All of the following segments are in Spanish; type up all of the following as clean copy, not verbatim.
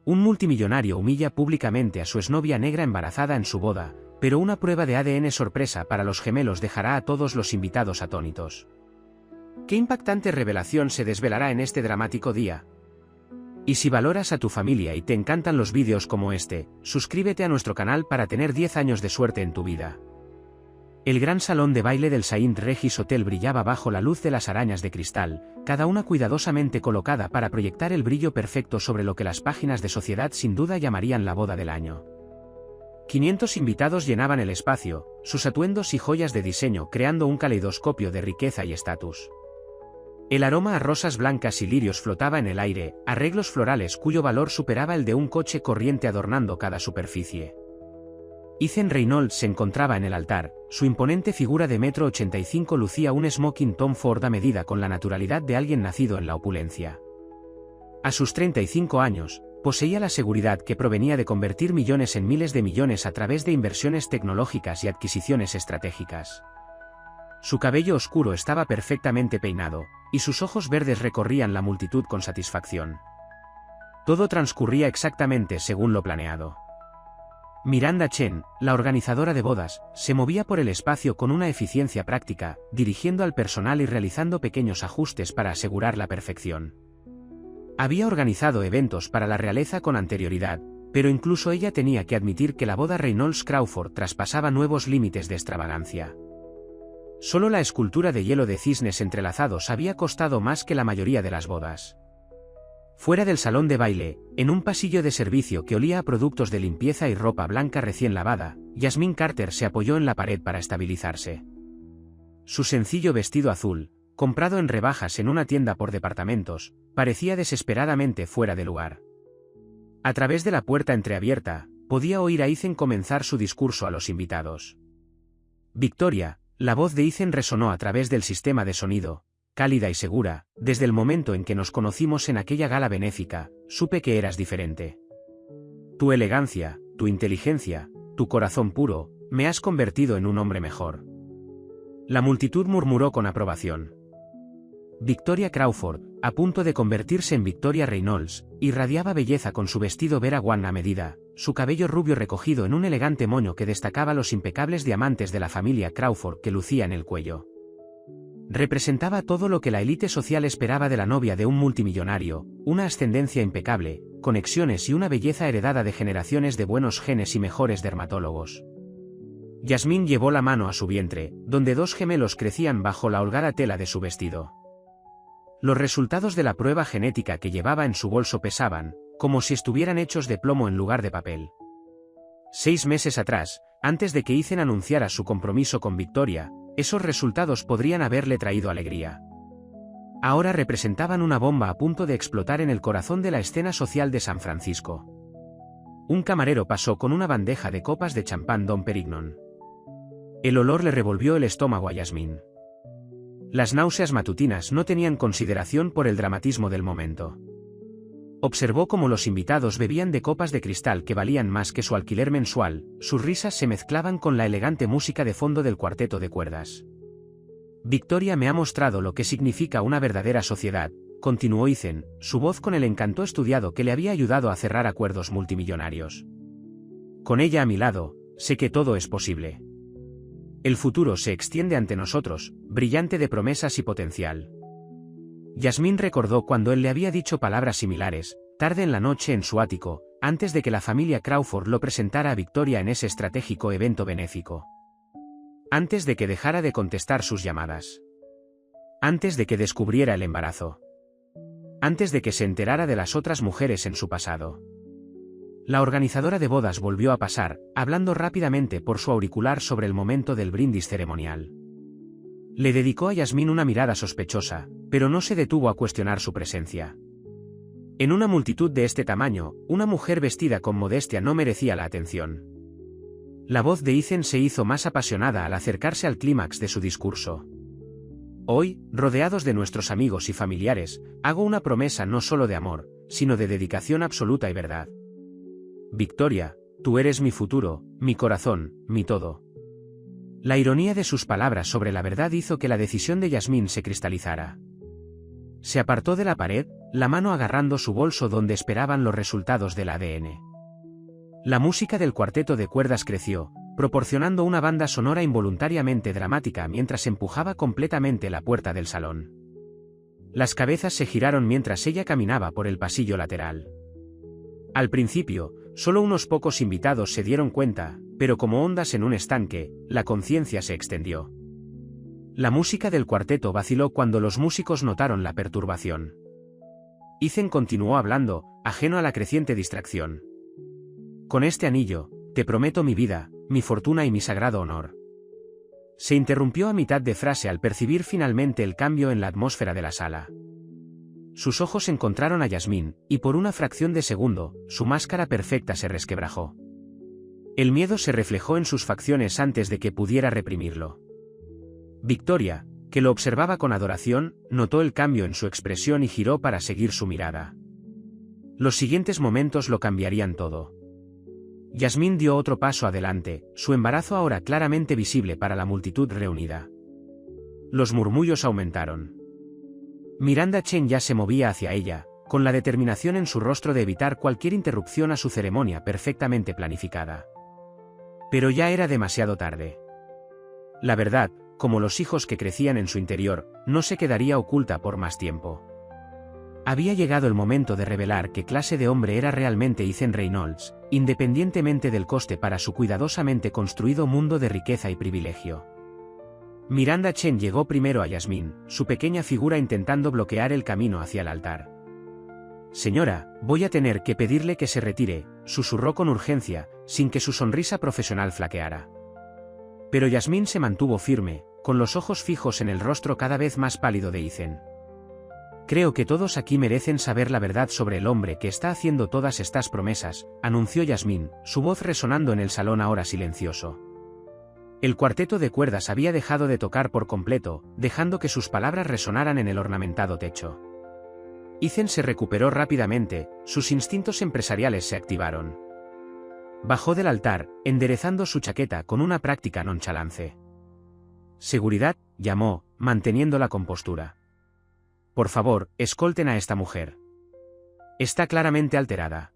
Un multimillonario humilla públicamente a su exnovia negra embarazada en su boda, pero una prueba de ADN sorpresa para los gemelos dejará a todos los invitados atónitos. ¿Qué impactante revelación se desvelará en este dramático día? Y si valoras a tu familia y te encantan los vídeos como este, suscríbete a nuestro canal para tener 10 años de suerte en tu vida. El gran salón de baile del Saint Regis Hotel brillaba bajo la luz de las arañas de cristal, cada una cuidadosamente colocada para proyectar el brillo perfecto sobre lo que las páginas de Sociedad sin duda llamarían la boda del año. 500 invitados llenaban el espacio, sus atuendos y joyas de diseño creando un caleidoscopio de riqueza y estatus. El aroma a rosas blancas y lirios flotaba en el aire, arreglos florales cuyo valor superaba el de un coche corriente adornando cada superficie. Ethan Reynolds se encontraba en el altar, su imponente figura de 1,85 m lucía un smoking Tom Ford a medida con la naturalidad de alguien nacido en la opulencia. A sus 35 años, poseía la seguridad que provenía de convertir millones en miles de millones a través de inversiones tecnológicas y adquisiciones estratégicas. Su cabello oscuro estaba perfectamente peinado, y sus ojos verdes recorrían la multitud con satisfacción. Todo transcurría exactamente según lo planeado. Miranda Chen, la organizadora de bodas, se movía por el espacio con una eficiencia práctica, dirigiendo al personal y realizando pequeños ajustes para asegurar la perfección. Había organizado eventos para la realeza con anterioridad, pero incluso ella tenía que admitir que la boda Reynolds-Crawford traspasaba nuevos límites de extravagancia. Solo la escultura de hielo de cisnes entrelazados había costado más que la mayoría de las bodas. Fuera del salón de baile, en un pasillo de servicio que olía a productos de limpieza y ropa blanca recién lavada, Jasmine Carter se apoyó en la pared para estabilizarse. Su sencillo vestido azul, comprado en rebajas en una tienda por departamentos, parecía desesperadamente fuera de lugar. A través de la puerta entreabierta, podía oír a Ethan comenzar su discurso a los invitados. Victoria, la voz de Ethan resonó a través del sistema de sonido. Cálida y segura, desde el momento en que nos conocimos en aquella gala benéfica, supe que eras diferente. Tu elegancia, tu inteligencia, tu corazón puro, me has convertido en un hombre mejor. La multitud murmuró con aprobación. Victoria Crawford, a punto de convertirse en Victoria Reynolds, irradiaba belleza con su vestido Vera Wang a medida, su cabello rubio recogido en un elegante moño que destacaba los impecables diamantes de la familia Crawford que lucía en el cuello. Representaba todo lo que la élite social esperaba de la novia de un multimillonario, una ascendencia impecable, conexiones y una belleza heredada de generaciones de buenos genes y mejores dermatólogos. Jasmine llevó la mano a su vientre, donde dos gemelos crecían bajo la holgada tela de su vestido. Los resultados de la prueba genética que llevaba en su bolso pesaban, como si estuvieran hechos de plomo en lugar de papel. 6 meses atrás, antes de que Ethan anunciara su compromiso con Victoria, esos resultados podrían haberle traído alegría. Ahora representaban una bomba a punto de explotar en el corazón de la escena social de San Francisco. Un camarero pasó con una bandeja de copas de champán Dom Perignon. El olor le revolvió el estómago a Jasmine. Las náuseas matutinas no tenían consideración por el dramatismo del momento. Observó cómo los invitados bebían de copas de cristal que valían más que su alquiler mensual, sus risas se mezclaban con la elegante música de fondo del cuarteto de cuerdas. Victoria me ha mostrado lo que significa una verdadera sociedad, continuó Ethan, su voz con el encanto estudiado que le había ayudado a cerrar acuerdos multimillonarios. Con ella a mi lado, sé que todo es posible. El futuro se extiende ante nosotros, brillante de promesas y potencial. Jasmine recordó cuando él le había dicho palabras similares, tarde en la noche en su ático, antes de que la familia Crawford lo presentara a Victoria en ese estratégico evento benéfico. Antes de que dejara de contestar sus llamadas. Antes de que descubriera el embarazo. Antes de que se enterara de las otras mujeres en su pasado. La organizadora de bodas volvió a pasar, hablando rápidamente por su auricular sobre el momento del brindis ceremonial. Le dedicó a Jasmine una mirada sospechosa, pero no se detuvo a cuestionar su presencia. En una multitud de este tamaño, una mujer vestida con modestia no merecía la atención. La voz de Ethan se hizo más apasionada al acercarse al clímax de su discurso. Hoy, rodeados de nuestros amigos y familiares, hago una promesa no solo de amor, sino de dedicación absoluta y verdad. Victoria, tú eres mi futuro, mi corazón, mi todo. La ironía de sus palabras sobre la verdad hizo que la decisión de Jasmine se cristalizara. Se apartó de la pared, la mano agarrando su bolso donde esperaban los resultados del ADN. La música del cuarteto de cuerdas creció, proporcionando una banda sonora involuntariamente dramática mientras empujaba completamente la puerta del salón. Las cabezas se giraron mientras ella caminaba por el pasillo lateral. Al principio, solo unos pocos invitados se dieron cuenta, pero como ondas en un estanque, la conciencia se extendió. La música del cuarteto vaciló cuando los músicos notaron la perturbación. Ethan continuó hablando, ajeno a la creciente distracción. Con este anillo, te prometo mi vida, mi fortuna y mi sagrado honor. Se interrumpió a mitad de frase al percibir finalmente el cambio en la atmósfera de la sala. Sus ojos encontraron a Yasmín, y por una fracción de segundo, su máscara perfecta se resquebrajó. El miedo se reflejó en sus facciones antes de que pudiera reprimirlo. Victoria, que lo observaba con adoración, notó el cambio en su expresión y giró para seguir su mirada. Los siguientes momentos lo cambiarían todo. Yasmín dio otro paso adelante, su embarazo ahora claramente visible para la multitud reunida. Los murmullos aumentaron. Miranda Chen ya se movía hacia ella, con la determinación en su rostro de evitar cualquier interrupción a su ceremonia perfectamente planificada. Pero ya era demasiado tarde. La verdad, como los hijos que crecían en su interior, no se quedaría oculta por más tiempo. Había llegado el momento de revelar qué clase de hombre era realmente Ethan Reynolds, independientemente del coste para su cuidadosamente construido mundo de riqueza y privilegio. Miranda Chen llegó primero a Yasmín, su pequeña figura intentando bloquear el camino hacia el altar. «Señora, voy a tener que pedirle que se retire», susurró con urgencia, sin que su sonrisa profesional flaqueara. Pero Yasmín se mantuvo firme, con los ojos fijos en el rostro cada vez más pálido de Ethan. «Creo que todos aquí merecen saber la verdad sobre el hombre que está haciendo todas estas promesas», anunció Yasmín, su voz resonando en el salón ahora silencioso. El cuarteto de cuerdas había dejado de tocar por completo, dejando que sus palabras resonaran en el ornamentado techo. Ethan se recuperó rápidamente, sus instintos empresariales se activaron. Bajó del altar, enderezando su chaqueta con una práctica nonchalance. «Seguridad», llamó, manteniendo la compostura. «Por favor, escolten a esta mujer. Está claramente alterada».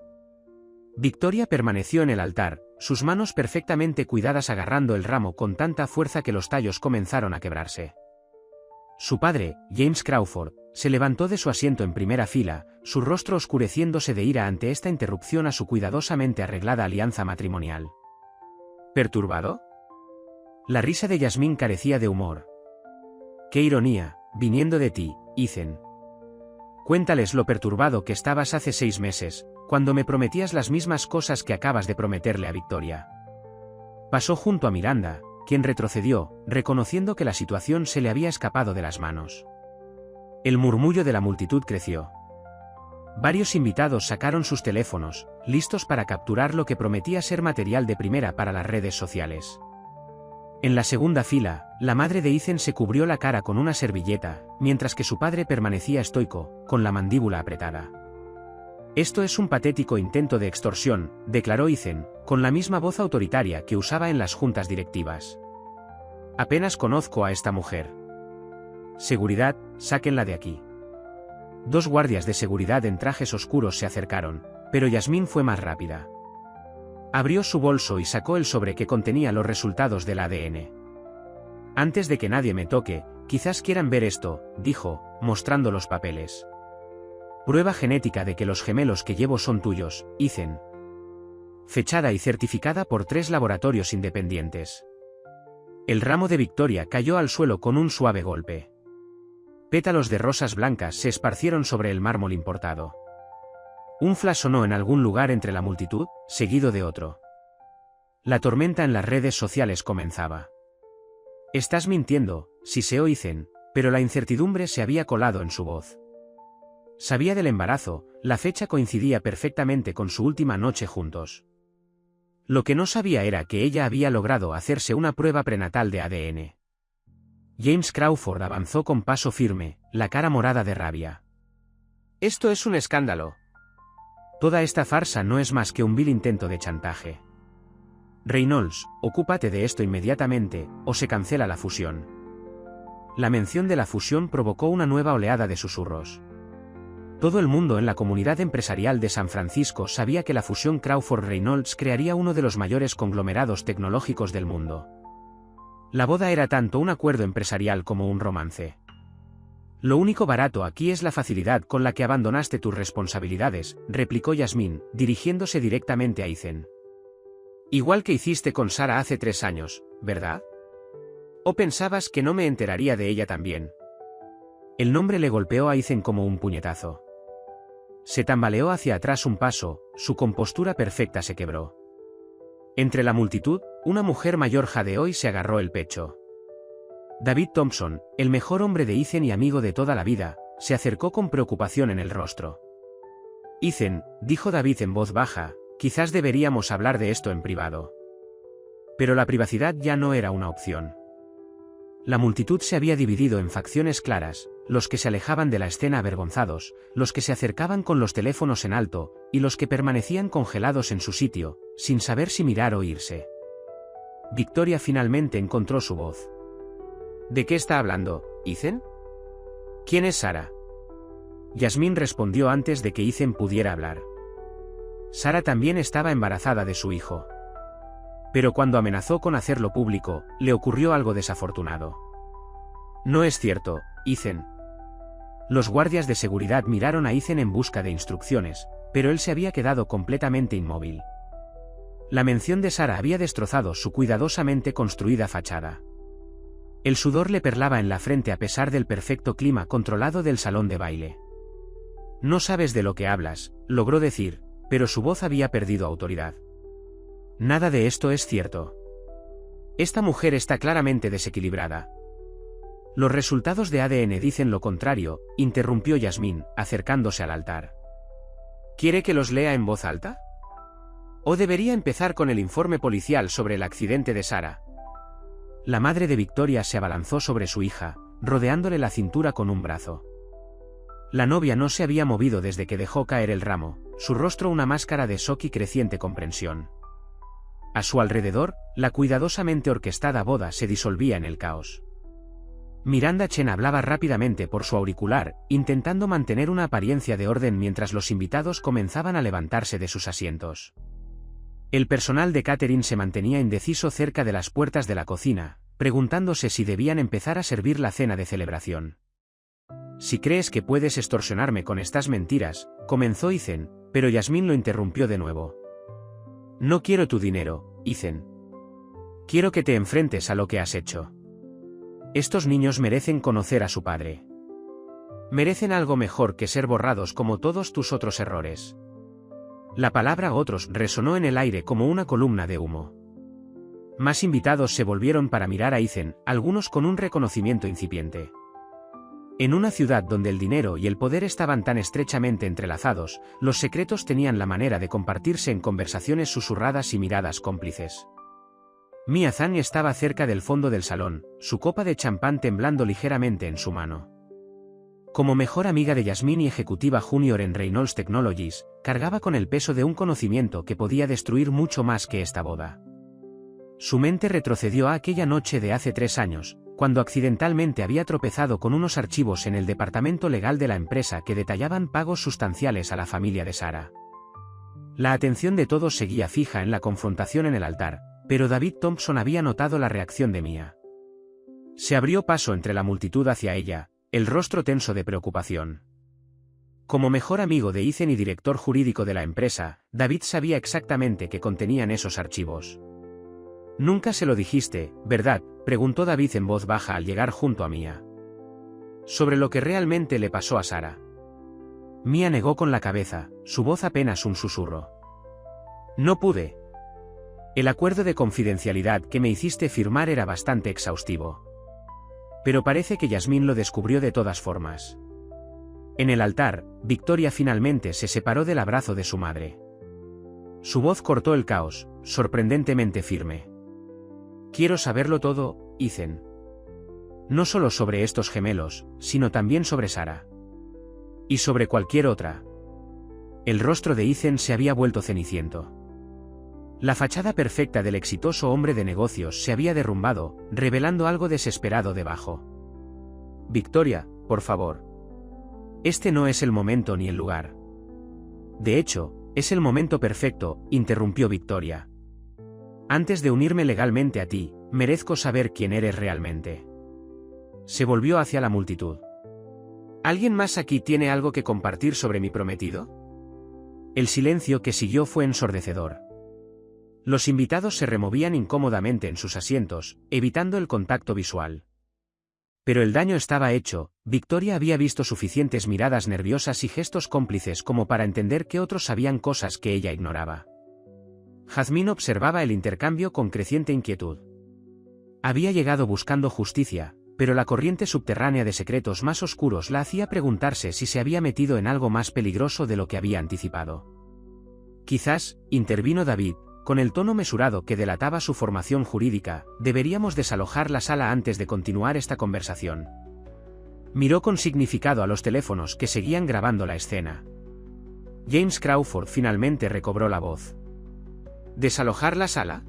Victoria permaneció en el altar, sus manos perfectamente cuidadas agarrando el ramo con tanta fuerza que los tallos comenzaron a quebrarse. Su padre, James Crawford, se levantó de su asiento en primera fila, su rostro oscureciéndose de ira ante esta interrupción a su cuidadosamente arreglada alianza matrimonial. ¿Perturbado? La risa de Yasmín carecía de humor. «Qué ironía, viniendo de ti, Ethan. Cuéntales lo perturbado que estabas hace 6 meses, cuando me prometías las mismas cosas que acabas de prometerle a Victoria». Pasó junto a Miranda, quien retrocedió, reconociendo que la situación se le había escapado de las manos. El murmullo de la multitud creció. Varios invitados sacaron sus teléfonos, listos para capturar lo que prometía ser material de primera para las redes sociales. En la segunda fila, la madre de Ethan se cubrió la cara con una servilleta, mientras que su padre permanecía estoico, con la mandíbula apretada. «Esto es un patético intento de extorsión», declaró Ethan, con la misma voz autoritaria que usaba en las juntas directivas. «Apenas conozco a esta mujer. Seguridad, sáquenla de aquí». 2 guardias de seguridad en trajes oscuros se acercaron, pero Yasmín fue más rápida. Abrió su bolso y sacó el sobre que contenía los resultados del ADN. «Antes de que nadie me toque, quizás quieran ver esto», dijo, mostrando los papeles. «Prueba genética de que los gemelos que llevo son tuyos, Ethan. Fechada y certificada por 3 laboratorios independientes». El ramo de Victoria cayó al suelo con un suave golpe. Pétalos de rosas blancas se esparcieron sobre el mármol importado. Un flash sonó en algún lugar entre la multitud, seguido de otro. La tormenta en las redes sociales comenzaba. «Estás mintiendo», siseó Ethan, pero la incertidumbre se había colado en su voz. Sabía del embarazo, la fecha coincidía perfectamente con su última noche juntos. Lo que no sabía era que ella había logrado hacerse una prueba prenatal de ADN. James Crawford avanzó con paso firme, la cara morada de rabia. «Esto es un escándalo. Toda esta farsa no es más que un vil intento de chantaje. Reynolds, ocúpate de esto inmediatamente, o se cancela la fusión». La mención de la fusión provocó una nueva oleada de susurros. Todo el mundo en la comunidad empresarial de San Francisco sabía que la fusión Crawford-Reynolds crearía uno de los mayores conglomerados tecnológicos del mundo. La boda era tanto un acuerdo empresarial como un romance. Lo único barato aquí es la facilidad con la que abandonaste tus responsabilidades, replicó Yasmín, dirigiéndose directamente a Ethan. Igual que hiciste con Sara hace 3 años, ¿verdad? ¿O pensabas que no me enteraría de ella también? El nombre le golpeó a Ethan como un puñetazo. Se tambaleó hacia atrás un paso, su compostura perfecta se quebró. Entre la multitud, una mujer mayor jadeó y se agarró el pecho. David Thompson, el mejor hombre de Ethan y amigo de toda la vida, se acercó con preocupación en el rostro. Ethan, dijo David en voz baja, quizás deberíamos hablar de esto en privado. Pero la privacidad ya no era una opción. La multitud se había dividido en facciones claras, los que se alejaban de la escena avergonzados, los que se acercaban con los teléfonos en alto, y los que permanecían congelados en su sitio, sin saber si mirar o irse. Victoria finalmente encontró su voz. ¿De qué está hablando, Ethan? ¿Quién es Sara? Yasmín respondió antes de que Ethan pudiera hablar. Sara también estaba embarazada de su hijo. Pero cuando amenazó con hacerlo público, le ocurrió algo desafortunado. No es cierto, Ethan. Los guardias de seguridad miraron a Ethan en busca de instrucciones, pero él se había quedado completamente inmóvil. La mención de Sara había destrozado su cuidadosamente construida fachada. El sudor le perlaba en la frente a pesar del perfecto clima controlado del salón de baile. No sabes de lo que hablas, logró decir, pero su voz había perdido autoridad. Nada de esto es cierto. Esta mujer está claramente desequilibrada. Los resultados de ADN dicen lo contrario, interrumpió Yasmín, acercándose al altar. ¿Quiere que los lea en voz alta? ¿O debería empezar con el informe policial sobre el accidente de Sara? La madre de Victoria se abalanzó sobre su hija, rodeándole la cintura con un brazo. La novia no se había movido desde que dejó caer el ramo, su rostro una máscara de shock y creciente comprensión. A su alrededor, la cuidadosamente orquestada boda se disolvía en el caos. Miranda Chen hablaba rápidamente por su auricular, intentando mantener una apariencia de orden mientras los invitados comenzaban a levantarse de sus asientos. El personal de catering se mantenía indeciso cerca de las puertas de la cocina, preguntándose si debían empezar a servir la cena de celebración. Si crees que puedes extorsionarme con estas mentiras, comenzó Ethan, pero Yasmín lo interrumpió de nuevo. No quiero tu dinero, Ethan. Quiero que te enfrentes a lo que has hecho. Estos niños merecen conocer a su padre. Merecen algo mejor que ser borrados como todos tus otros errores. La palabra otros resonó en el aire como una columna de humo. Más invitados se volvieron para mirar a Ethan, algunos con un reconocimiento incipiente. En una ciudad donde el dinero y el poder estaban tan estrechamente entrelazados, los secretos tenían la manera de compartirse en conversaciones susurradas y miradas cómplices. Mia Zhang estaba cerca del fondo del salón, su copa de champán temblando ligeramente en su mano. Como mejor amiga de Yasmín y ejecutiva junior en Reynolds Technologies, cargaba con el peso de un conocimiento que podía destruir mucho más que esta boda. Su mente retrocedió a aquella noche de hace 3 años, cuando accidentalmente había tropezado con unos archivos en el departamento legal de la empresa que detallaban pagos sustanciales a la familia de Sara. La atención de todos seguía fija en la confrontación en el altar, pero David Thompson había notado la reacción de Mia. Se abrió paso entre la multitud hacia ella, el rostro tenso de preocupación. Como mejor amigo de Ethan y director jurídico de la empresa, David sabía exactamente qué contenían esos archivos. Nunca se lo dijiste, ¿verdad?, preguntó David en voz baja al llegar junto a Mia. Sobre lo que realmente le pasó a Sara. Mia negó con la cabeza, su voz apenas un susurro. No pude. El acuerdo de confidencialidad que me hiciste firmar era bastante exhaustivo. Pero parece que Yasmín lo descubrió de todas formas. En el altar, Victoria finalmente se separó del abrazo de su madre. Su voz cortó el caos, sorprendentemente firme. Quiero saberlo todo, Ethan. No solo sobre estos gemelos, sino también sobre Sara. Y sobre cualquier otra. El rostro de Ethan se había vuelto ceniciento. La fachada perfecta del exitoso hombre de negocios se había derrumbado, revelando algo desesperado debajo. Victoria, por favor. Este no es el momento ni el lugar. De hecho, es el momento perfecto, interrumpió Victoria. Antes de unirme legalmente a ti, merezco saber quién eres realmente. Se volvió hacia la multitud. ¿Alguien más aquí tiene algo que compartir sobre mi prometido? El silencio que siguió fue ensordecedor. Los invitados se removían incómodamente en sus asientos, evitando el contacto visual. Pero el daño estaba hecho. Victoria había visto suficientes miradas nerviosas y gestos cómplices como para entender que otros sabían cosas que ella ignoraba. Jazmín observaba el intercambio con creciente inquietud. Había llegado buscando justicia, pero la corriente subterránea de secretos más oscuros la hacía preguntarse si se había metido en algo más peligroso de lo que había anticipado. Quizás, intervino David, con el tono mesurado que delataba su formación jurídica, deberíamos desalojar la sala antes de continuar esta conversación. Miró con significado a los teléfonos que seguían grabando la escena. James Crawford finalmente recobró la voz. ¿Desalojar la sala?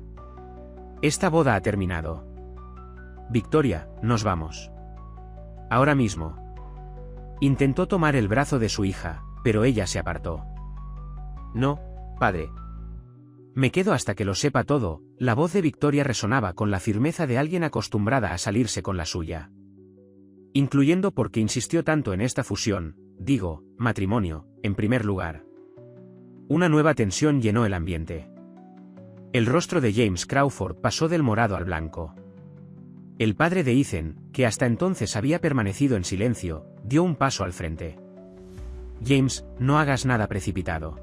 Esta boda ha terminado. Victoria, nos vamos. Ahora mismo. Intentó tomar el brazo de su hija, pero ella se apartó. No, padre. Me quedo hasta que lo sepa todo. La voz de Victoria resonaba con la firmeza de alguien acostumbrada a salirse con la suya. Incluyendo porque insistió tanto en esta fusión, digo, matrimonio, en primer lugar. Una nueva tensión llenó el ambiente. El rostro de James Crawford pasó del morado al blanco. El padre de Ethan, que hasta entonces había permanecido en silencio, dio un paso al frente. James, no hagas nada precipitado.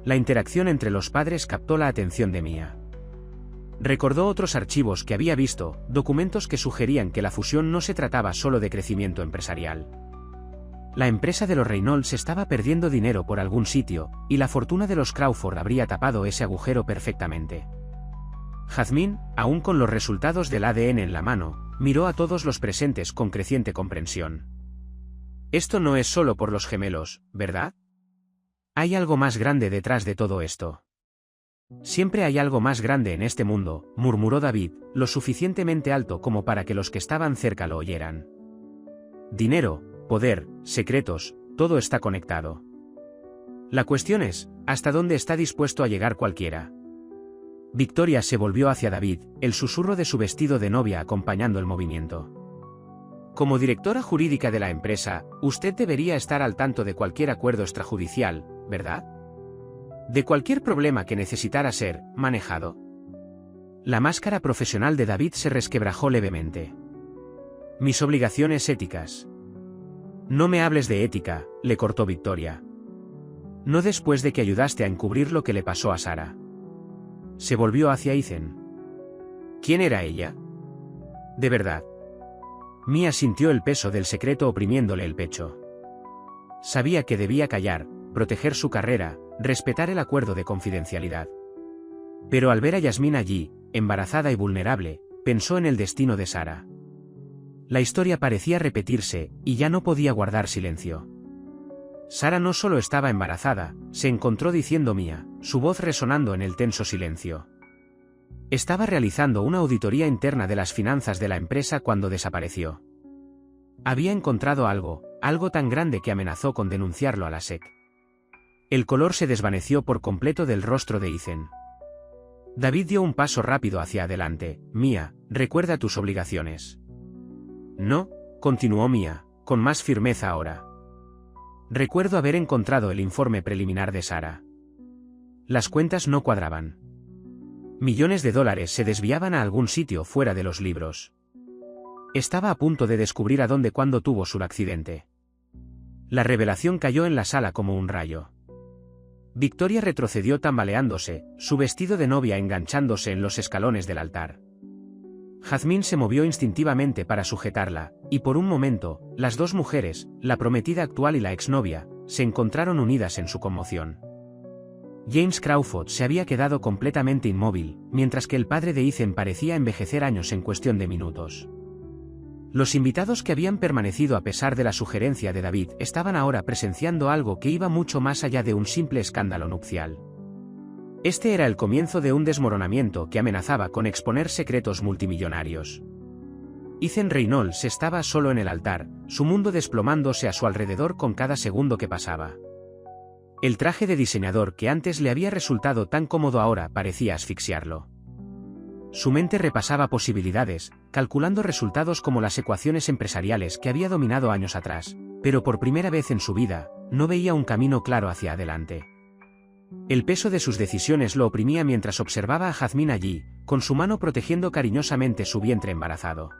La interacción entre los padres captó la atención de Mia. Recordó otros archivos que había visto, documentos que sugerían que la fusión no se trataba solo de crecimiento empresarial. La empresa de los Reynolds estaba perdiendo dinero por algún sitio, y la fortuna de los Crawford habría tapado ese agujero perfectamente. Jazmín, aún con los resultados del ADN en la mano, miró a todos los presentes con creciente comprensión. Esto no es solo por los gemelos, ¿verdad? Hay algo más grande detrás de todo esto. Siempre hay algo más grande en este mundo, murmuró David, lo suficientemente alto como para que los que estaban cerca lo oyeran. Dinero, poder, secretos, todo está conectado. La cuestión es, ¿hasta dónde está dispuesto a llegar cualquiera? Victoria se volvió hacia David, el susurro de su vestido de novia acompañando el movimiento. Como directora jurídica de la empresa, usted debería estar al tanto de cualquier acuerdo extrajudicial, ¿verdad? De cualquier problema que necesitara ser manejado. La máscara profesional de David se resquebrajó levemente. Mis obligaciones éticas. No me hables de ética, le cortó Victoria. No después de que ayudaste a encubrir lo que le pasó a Sara. Se volvió hacia Ethan. ¿Quién era ella? De verdad. Mia sintió el peso del secreto oprimiéndole el pecho. Sabía que debía callar, proteger su carrera, respetar el acuerdo de confidencialidad. Pero al ver a Yasmín allí, embarazada y vulnerable, pensó en el destino de Sara. La historia parecía repetirse, y ya no podía guardar silencio. Sara no solo estaba embarazada, se encontró diciendo Mia, su voz resonando en el tenso silencio. Estaba realizando una auditoría interna de las finanzas de la empresa cuando desapareció. Había encontrado algo tan grande que amenazó con denunciarlo a la SEC. El color se desvaneció por completo del rostro de Ethan. David dio un paso rápido hacia adelante. Mia, recuerda tus obligaciones. No, continuó Mia, con más firmeza ahora. Recuerdo haber encontrado el informe preliminar de Sara. Las cuentas no cuadraban. Millones de dólares se desviaban a algún sitio fuera de los libros. Estaba a punto de descubrir a dónde cuándo tuvo su accidente. La revelación cayó en la sala como un rayo. Victoria retrocedió tambaleándose, su vestido de novia enganchándose en los escalones del altar. Jazmín se movió instintivamente para sujetarla, y por un momento, las dos mujeres, la prometida actual y la exnovia, se encontraron unidas en su conmoción. James Crawford se había quedado completamente inmóvil, mientras que el padre de Ethan parecía envejecer años en cuestión de minutos. Los invitados que habían permanecido a pesar de la sugerencia de David estaban ahora presenciando algo que iba mucho más allá de un simple escándalo nupcial. Este era el comienzo de un desmoronamiento que amenazaba con exponer secretos multimillonarios. Ethan Reynolds estaba solo en el altar, su mundo desplomándose a su alrededor con cada segundo que pasaba. El traje de diseñador que antes le había resultado tan cómodo ahora parecía asfixiarlo. Su mente repasaba posibilidades, calculando resultados como las ecuaciones empresariales que había dominado años atrás, pero por primera vez en su vida, no veía un camino claro hacia adelante. El peso de sus decisiones lo oprimía mientras observaba a Jasmine allí, con su mano protegiendo cariñosamente su vientre embarazado.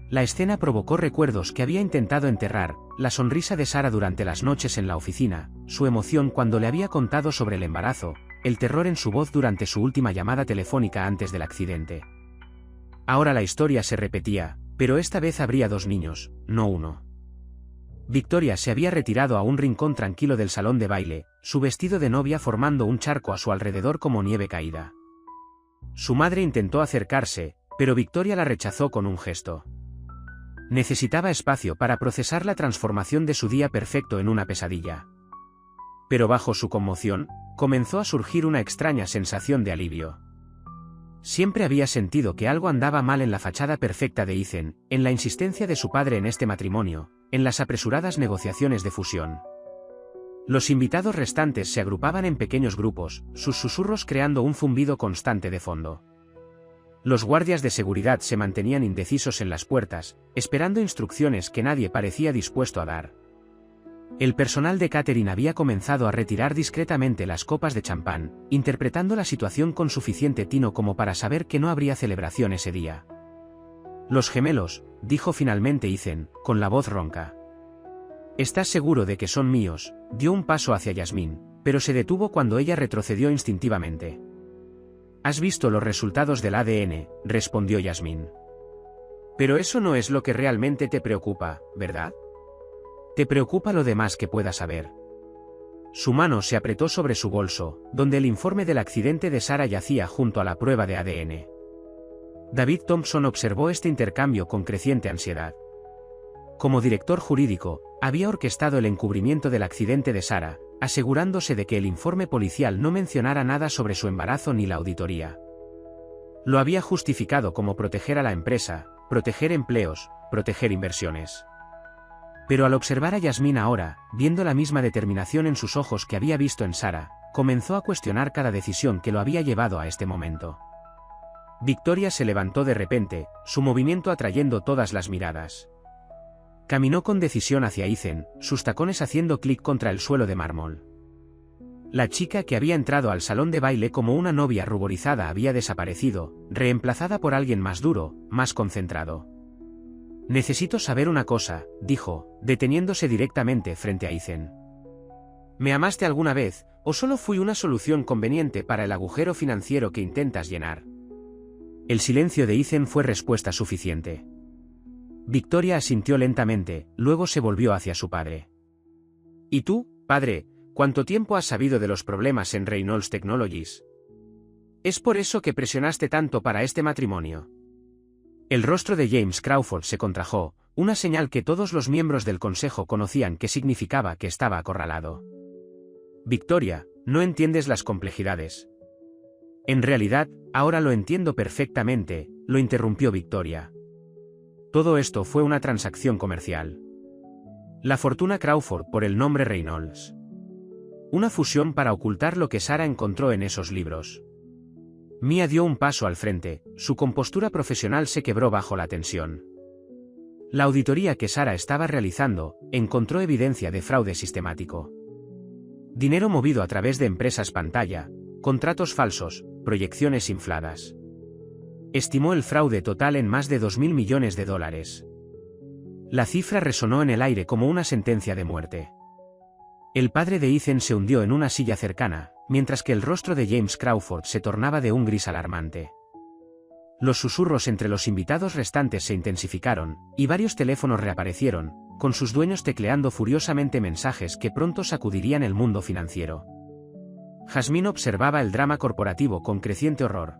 La escena provocó recuerdos que había intentado enterrar, la sonrisa de Sarah durante las noches en la oficina, su emoción cuando le había contado sobre el embarazo, el terror en su voz durante su última llamada telefónica antes del accidente. Ahora la historia se repetía, pero esta vez habría 2 niños, no uno. Victoria se había retirado a un rincón tranquilo del salón de baile, su vestido de novia formando un charco a su alrededor como nieve caída. Su madre intentó acercarse, pero Victoria la rechazó con un gesto. Necesitaba espacio para procesar la transformación de su día perfecto en una pesadilla. Pero bajo su conmoción, comenzó a surgir una extraña sensación de alivio. Siempre había sentido que algo andaba mal en la fachada perfecta de Ethan, en la insistencia de su padre en este matrimonio, en las apresuradas negociaciones de fusión. Los invitados restantes se agrupaban en pequeños grupos, sus susurros creando un zumbido constante de fondo. Los guardias de seguridad se mantenían indecisos en las puertas, esperando instrucciones que nadie parecía dispuesto a dar. El personal de catering había comenzado a retirar discretamente las copas de champán, interpretando la situación con suficiente tino como para saber que no habría celebración ese día. «Los gemelos», dijo finalmente Ethan, con la voz ronca. «¿Estás seguro de que son míos?», dio un paso hacia Yasmine, pero se detuvo cuando ella retrocedió instintivamente. «¿Has visto los resultados del ADN?», respondió Yasmine. «Pero eso no es lo que realmente te preocupa, ¿verdad? Te preocupa lo demás que puedas saber». Su mano se apretó sobre su bolso, donde el informe del accidente de Sarah yacía junto a la prueba de ADN. David Thompson observó este intercambio con creciente ansiedad. Como director jurídico, había orquestado el encubrimiento del accidente de Sarah, asegurándose de que el informe policial no mencionara nada sobre su embarazo ni la auditoría. Lo había justificado como proteger a la empresa, proteger empleos, proteger inversiones. Pero al observar a Yasmine ahora, viendo la misma determinación en sus ojos que había visto en Sarah, comenzó a cuestionar cada decisión que lo había llevado a este momento. Victoria se levantó de repente, su movimiento atrayendo todas las miradas. Caminó con decisión hacia Ethan, sus tacones haciendo clic contra el suelo de mármol. La chica que había entrado al salón de baile como una novia ruborizada había desaparecido, reemplazada por alguien más duro, más concentrado. «Necesito saber una cosa», dijo, deteniéndose directamente frente a Ethan. «¿Me amaste alguna vez, o solo fui una solución conveniente para el agujero financiero que intentas llenar?» El silencio de Ethan fue respuesta suficiente. Victoria asintió lentamente, luego se volvió hacia su padre. «¿Y tú, padre, cuánto tiempo has sabido de los problemas en Reynolds Technologies? ¿Es por eso que presionaste tanto para este matrimonio?» El rostro de James Crawford se contrajo, una señal que todos los miembros del consejo conocían que significaba que estaba acorralado. «Victoria, no entiendes las complejidades». «En realidad, ahora lo entiendo perfectamente», lo interrumpió Victoria. «Todo esto fue una transacción comercial. La fortuna Crawford por el nombre Reynolds. Una fusión para ocultar lo que Sarah encontró en esos libros». Mia dio un paso al frente, su compostura profesional se quebró bajo la tensión. La auditoría que Sarah estaba realizando encontró evidencia de fraude sistemático. Dinero movido a través de empresas pantalla, contratos falsos, proyecciones infladas. Estimó el fraude total en más de $2.000 millones. La cifra resonó en el aire como una sentencia de muerte. El padre de Ethan se hundió en una silla cercana, mientras que el rostro de James Crawford se tornaba de un gris alarmante. Los susurros entre los invitados restantes se intensificaron, y varios teléfonos reaparecieron, con sus dueños tecleando furiosamente mensajes que pronto sacudirían el mundo financiero. Jasmine observaba el drama corporativo con creciente horror.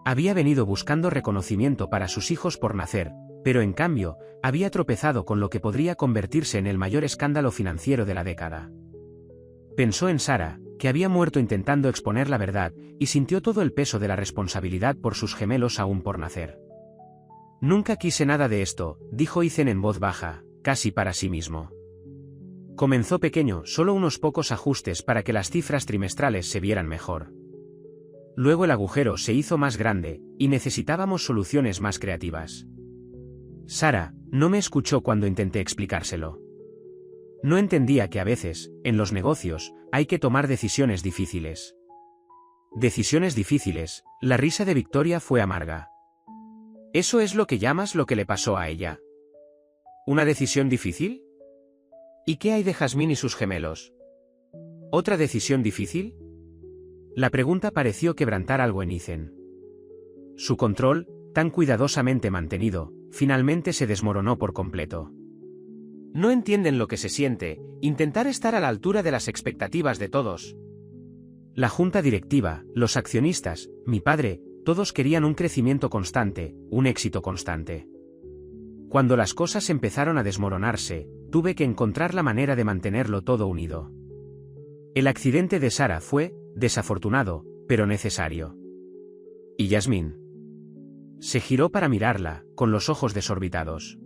Había venido buscando reconocimiento para sus hijos por nacer, pero en cambio, había tropezado con lo que podría convertirse en el mayor escándalo financiero de la década. Pensó en Sarah, que había muerto intentando exponer la verdad, y sintió todo el peso de la responsabilidad por sus gemelos aún por nacer. Nunca quise nada de esto, dijo Ethan en voz baja, casi para sí mismo. Comenzó pequeño, solo unos pocos ajustes para que las cifras trimestrales se vieran mejor. Luego el agujero se hizo más grande, y necesitábamos soluciones más creativas. Sarah no me escuchó cuando intenté explicárselo. No entendía que a veces, en los negocios, hay que tomar decisiones difíciles. Decisiones difíciles. La risa de Victoria fue amarga. ¿Eso es lo que llamas lo que le pasó a ella? ¿Una decisión difícil? ¿Y qué hay de Jasmine y sus gemelos? ¿Otra decisión difícil? La pregunta pareció quebrantar algo en Ethan. Su control, tan cuidadosamente mantenido, finalmente se desmoronó por completo. No entienden lo que se siente, intentar estar a la altura de las expectativas de todos. La junta directiva, los accionistas, mi padre, todos querían un crecimiento constante, un éxito constante. Cuando las cosas empezaron a desmoronarse, tuve que encontrar la manera de mantenerlo todo unido. El accidente de Sarah fue, desafortunado, pero necesario. ¿Y Jasmine? Se giró para mirarla, con los ojos desorbitados.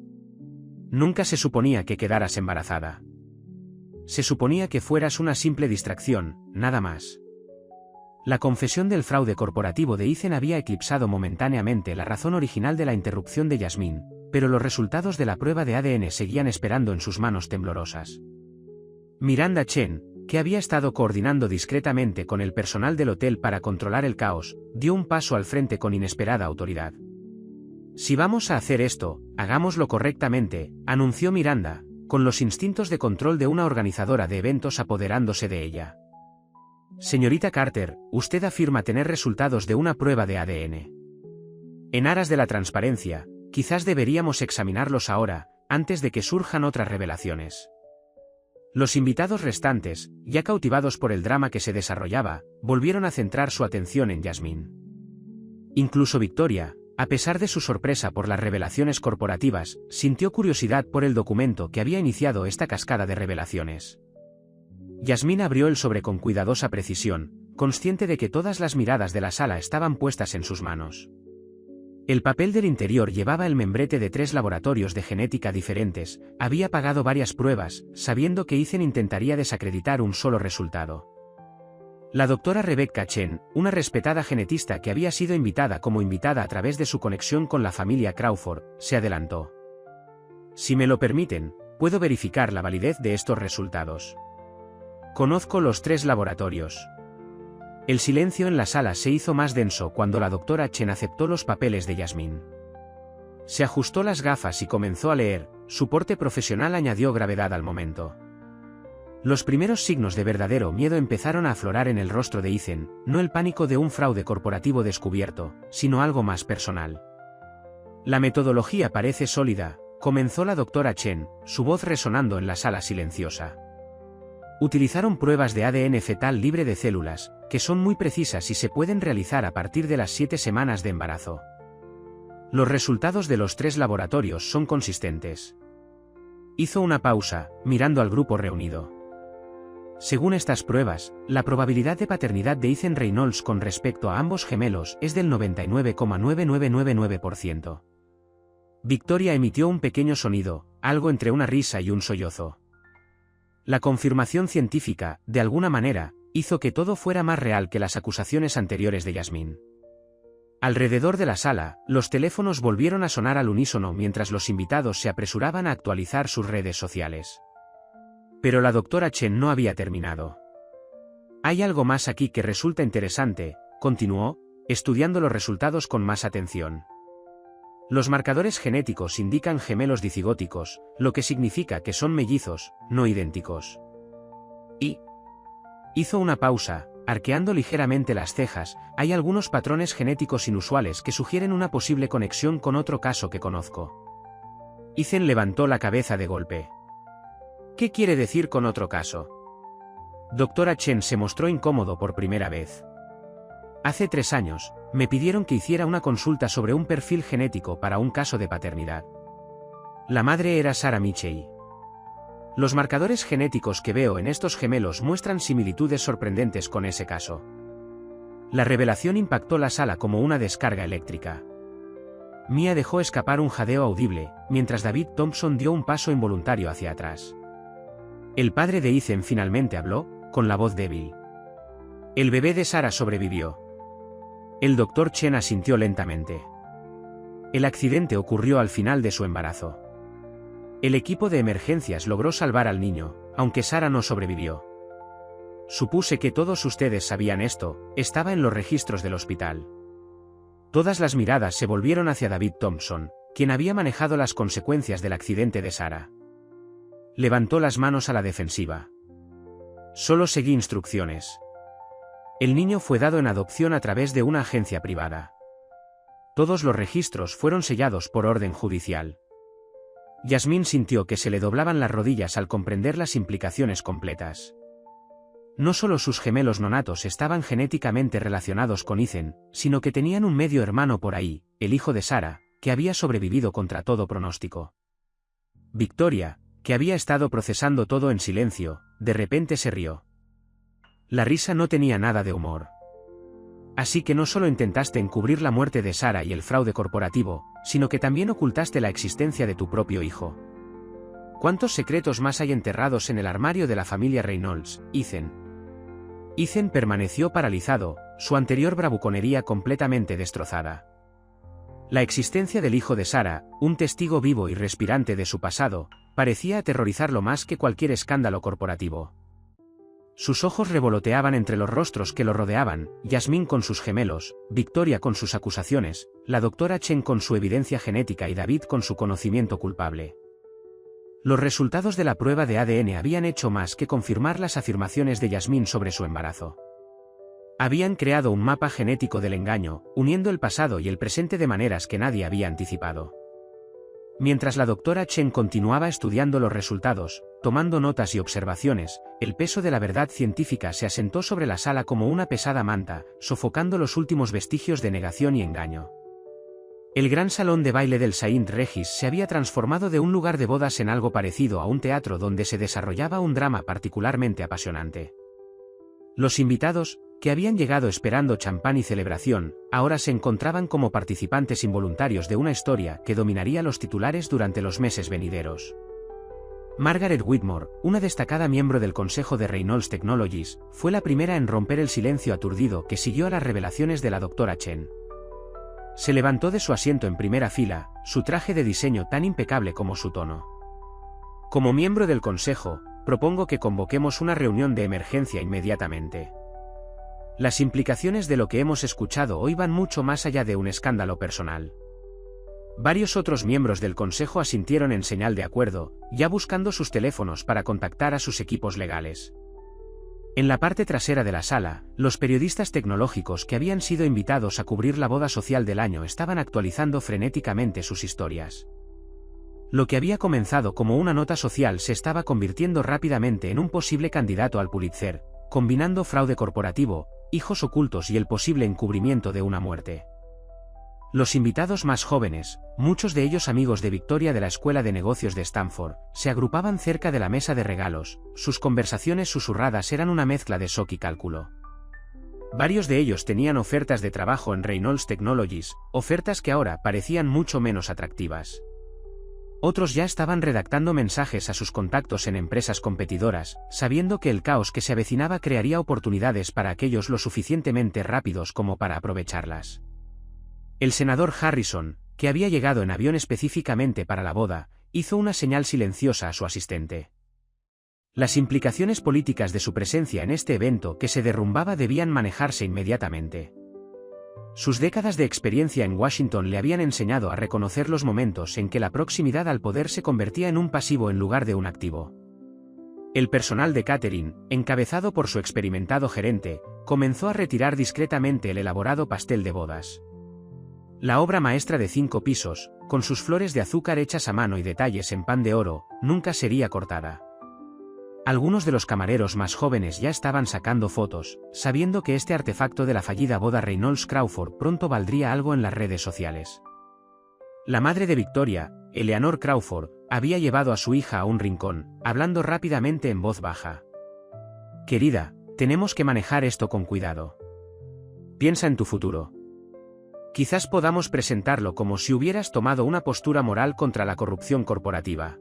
Nunca se suponía que quedaras embarazada. Se suponía que fueras una simple distracción, nada más. La confesión del fraude corporativo de Ethan había eclipsado momentáneamente la razón original de la interrupción de Jasmine, pero los resultados de la prueba de ADN seguían esperando en sus manos temblorosas. Miranda Chen, que había estado coordinando discretamente con el personal del hotel para controlar el caos, dio un paso al frente con inesperada autoridad. Si vamos a hacer esto, hagámoslo correctamente, anunció Miranda, con los instintos de control de una organizadora de eventos apoderándose de ella. Señorita Carter, usted afirma tener resultados de una prueba de ADN. En aras de la transparencia, quizás deberíamos examinarlos ahora, antes de que surjan otras revelaciones. Los invitados restantes, ya cautivados por el drama que se desarrollaba, volvieron a centrar su atención en Jasmine. Incluso Victoria, a pesar de su sorpresa por las revelaciones corporativas, sintió curiosidad por el documento que había iniciado esta cascada de revelaciones. Jasmine abrió el sobre con cuidadosa precisión, consciente de que todas las miradas de la sala estaban puestas en sus manos. El papel del interior llevaba el membrete de 3 laboratorios de genética diferentes, había pagado varias pruebas, sabiendo que Ethan intentaría desacreditar un solo resultado. La doctora Rebecca Chen, una respetada genetista que había sido invitada como invitada a través de su conexión con la familia Crawford, se adelantó. Si me lo permiten, puedo verificar la validez de estos resultados. Conozco los 3 laboratorios. El silencio en la sala se hizo más denso cuando la doctora Chen aceptó los papeles de Jasmine. Se ajustó las gafas y comenzó a leer, su porte profesional añadió gravedad al momento. Los primeros signos de verdadero miedo empezaron a aflorar en el rostro de Ethan, no el pánico de un fraude corporativo descubierto, sino algo más personal. La metodología parece sólida, comenzó la doctora Chen, su voz resonando en la sala silenciosa. Utilizaron pruebas de ADN fetal libre de células, que son muy precisas y se pueden realizar a partir de las 7 semanas de embarazo. Los resultados de los 3 laboratorios son consistentes. Hizo una pausa, mirando al grupo reunido. Según estas pruebas, la probabilidad de paternidad de Ethan Reynolds con respecto a ambos gemelos es del 99,9999%. Victoria emitió un pequeño sonido, algo entre una risa y un sollozo. La confirmación científica, de alguna manera, hizo que todo fuera más real que las acusaciones anteriores de Jasmine. Alrededor de la sala, los teléfonos volvieron a sonar al unísono mientras los invitados se apresuraban a actualizar sus redes sociales. Pero la doctora Chen no había terminado. Hay algo más aquí que resulta interesante, continuó, estudiando los resultados con más atención. Los marcadores genéticos indican gemelos dicigóticos, lo que significa que son mellizos, no idénticos. Y hizo una pausa, arqueando ligeramente las cejas, hay algunos patrones genéticos inusuales que sugieren una posible conexión con otro caso que conozco. Ethan levantó la cabeza de golpe. ¿Qué quiere decir con otro caso? Doctora Chen se mostró incómodo por primera vez. Hace 3 años, me pidieron que hiciera una consulta sobre un perfil genético para un caso de paternidad. La madre era Sarah Michey. Los marcadores genéticos que veo en estos gemelos muestran similitudes sorprendentes con ese caso. La revelación impactó la sala como una descarga eléctrica. Mia dejó escapar un jadeo audible, mientras David Thompson dio un paso involuntario hacia atrás. El padre de Ethan finalmente habló, con la voz débil. El bebé de Sarah sobrevivió. El doctor Chen asintió lentamente. El accidente ocurrió al final de su embarazo. El equipo de emergencias logró salvar al niño, aunque Sarah no sobrevivió. Supuse que todos ustedes sabían esto, estaba en los registros del hospital. Todas las miradas se volvieron hacia David Thompson, quien había manejado las consecuencias del accidente de Sarah. Levantó las manos a la defensiva. Solo seguí instrucciones. El niño fue dado en adopción a través de una agencia privada. Todos los registros fueron sellados por orden judicial. Yasmín sintió que se le doblaban las rodillas al comprender las implicaciones completas. No solo sus gemelos nonatos estaban genéticamente relacionados con Ethan, sino que tenían un medio hermano por ahí, el hijo de Sarah, que había sobrevivido contra todo pronóstico. Victoria, que había estado procesando todo en silencio, de repente se rió. La risa no tenía nada de humor. Así que no solo intentaste encubrir la muerte de Sarah y el fraude corporativo, sino que también ocultaste la existencia de tu propio hijo. ¿Cuántos secretos más hay enterrados en el armario de la familia Reynolds, Ethan? Ethan permaneció paralizado, su anterior bravuconería completamente destrozada. La existencia del hijo de Sarah, un testigo vivo y respirante de su pasado, parecía aterrorizarlo más que cualquier escándalo corporativo. Sus ojos revoloteaban entre los rostros que lo rodeaban, Yasmín con sus gemelos, Victoria con sus acusaciones, la doctora Chen con su evidencia genética y David con su conocimiento culpable. Los resultados de la prueba de ADN habían hecho más que confirmar las afirmaciones de Yasmín sobre su embarazo. Habían creado un mapa genético del engaño, uniendo el pasado y el presente de maneras que nadie había anticipado. Mientras la doctora Chen continuaba estudiando los resultados, tomando notas y observaciones, el peso de la verdad científica se asentó sobre la sala como una pesada manta, sofocando los últimos vestigios de negación y engaño. El gran salón de baile del Saint Regis se había transformado de un lugar de bodas en algo parecido a un teatro donde se desarrollaba un drama particularmente apasionante. Los invitados, que habían llegado esperando champán y celebración, ahora se encontraban como participantes involuntarios de una historia que dominaría los titulares durante los meses venideros. Margaret Whitmore, una destacada miembro del Consejo de Reynolds Technologies, fue la primera en romper el silencio aturdido que siguió a las revelaciones de la doctora Chen. Se levantó de su asiento en primera fila, su traje de diseño tan impecable como su tono. Como miembro del Consejo, propongo que convoquemos una reunión de emergencia inmediatamente. Las implicaciones de lo que hemos escuchado hoy van mucho más allá de un escándalo personal. Varios otros miembros del Consejo asintieron en señal de acuerdo, ya buscando sus teléfonos para contactar a sus equipos legales. En la parte trasera de la sala, los periodistas tecnológicos que habían sido invitados a cubrir la boda social del año estaban actualizando frenéticamente sus historias. Lo que había comenzado como una nota social se estaba convirtiendo rápidamente en un posible candidato al Pulitzer, combinando fraude corporativo, hijos ocultos y el posible encubrimiento de una muerte. Los invitados más jóvenes, muchos de ellos amigos de Victoria de la Escuela de Negocios de Stanford, se agrupaban cerca de la mesa de regalos, sus conversaciones susurradas eran una mezcla de shock y cálculo. Varios de ellos tenían ofertas de trabajo en Reynolds Technologies, ofertas que ahora parecían mucho menos atractivas. Otros ya estaban redactando mensajes a sus contactos en empresas competidoras, sabiendo que el caos que se avecinaba crearía oportunidades para aquellos lo suficientemente rápidos como para aprovecharlas. El senador Harrison, que había llegado en avión específicamente para la boda, hizo una señal silenciosa a su asistente. Las implicaciones políticas de su presencia en este evento que se derrumbaba debían manejarse inmediatamente. Sus décadas de experiencia en Washington le habían enseñado a reconocer los momentos en que la proximidad al poder se convertía en un pasivo en lugar de un activo. El personal de catering, encabezado por su experimentado gerente, comenzó a retirar discretamente el elaborado pastel de bodas. La obra maestra de 5 pisos, con sus flores de azúcar hechas a mano y detalles en pan de oro, nunca sería cortada. Algunos de los camareros más jóvenes ya estaban sacando fotos, sabiendo que este artefacto de la fallida boda Reynolds Crawford pronto valdría algo en las redes sociales. La madre de Victoria, Eleanor Crawford, había llevado a su hija a un rincón, hablando rápidamente en voz baja. «Querida, tenemos que manejar esto con cuidado. Piensa en tu futuro. Quizás podamos presentarlo como si hubieras tomado una postura moral contra la corrupción corporativa.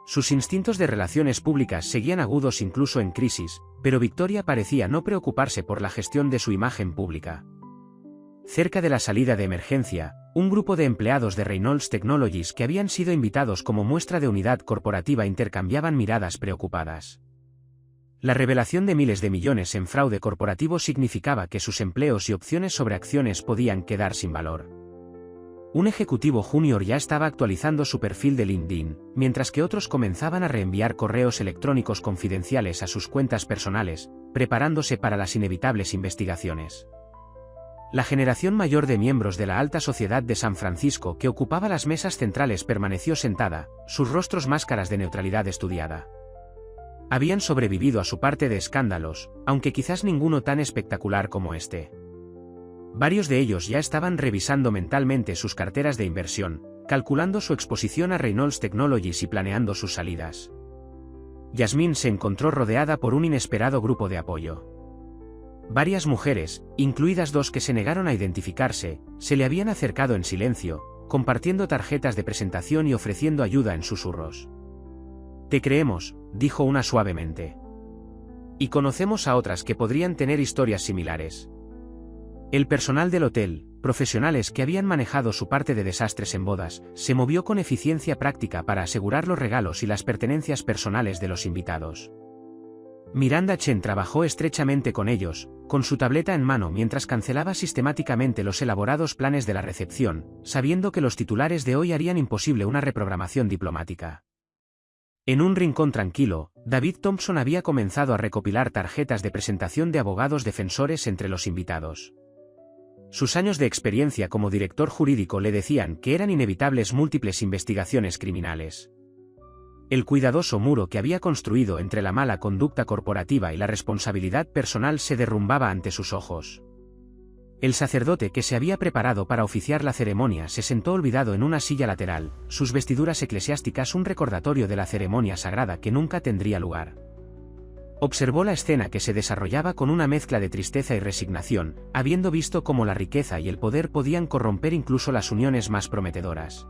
Sus instintos de relaciones públicas seguían agudos incluso en crisis, pero Victoria parecía no preocuparse por la gestión de su imagen pública. Cerca de la salida de emergencia, un grupo de empleados de Reynolds Technologies que habían sido invitados como muestra de unidad corporativa intercambiaban miradas preocupadas. La revelación de miles de millones en fraude corporativo significaba que sus empleos y opciones sobre acciones podían quedar sin valor. Un ejecutivo junior ya estaba actualizando su perfil de LinkedIn, mientras que otros comenzaban a reenviar correos electrónicos confidenciales a sus cuentas personales, preparándose para las inevitables investigaciones. La generación mayor de miembros de la alta sociedad de San Francisco que ocupaba las mesas centrales permaneció sentada, sus rostros máscaras de neutralidad estudiada. Habían sobrevivido a su parte de escándalos, aunque quizás ninguno tan espectacular como este. Varios de ellos ya estaban revisando mentalmente sus carteras de inversión, calculando su exposición a Reynolds Technologies y planeando sus salidas. Yasmín se encontró rodeada por un inesperado grupo de apoyo. Varias mujeres, incluidas dos que se negaron a identificarse, se le habían acercado en silencio, compartiendo tarjetas de presentación y ofreciendo ayuda en susurros. «Te creemos», dijo una suavemente. «Y conocemos a otras que podrían tener historias similares». El personal del hotel, profesionales que habían manejado su parte de desastres en bodas, se movió con eficiencia práctica para asegurar los regalos y las pertenencias personales de los invitados. Miranda Chen trabajó estrechamente con ellos, con su tableta en mano mientras cancelaba sistemáticamente los elaborados planes de la recepción, sabiendo que los titulares de hoy harían imposible una reprogramación diplomática. En un rincón tranquilo, David Thompson había comenzado a recopilar tarjetas de presentación de abogados defensores entre los invitados. Sus años de experiencia como director jurídico le decían que eran inevitables múltiples investigaciones criminales. El cuidadoso muro que había construido entre la mala conducta corporativa y la responsabilidad personal se derrumbaba ante sus ojos. El sacerdote que se había preparado para oficiar la ceremonia se sentó olvidado en una silla lateral, sus vestiduras eclesiásticas un recordatorio de la ceremonia sagrada que nunca tendría lugar. Observó la escena que se desarrollaba con una mezcla de tristeza y resignación, habiendo visto cómo la riqueza y el poder podían corromper incluso las uniones más prometedoras.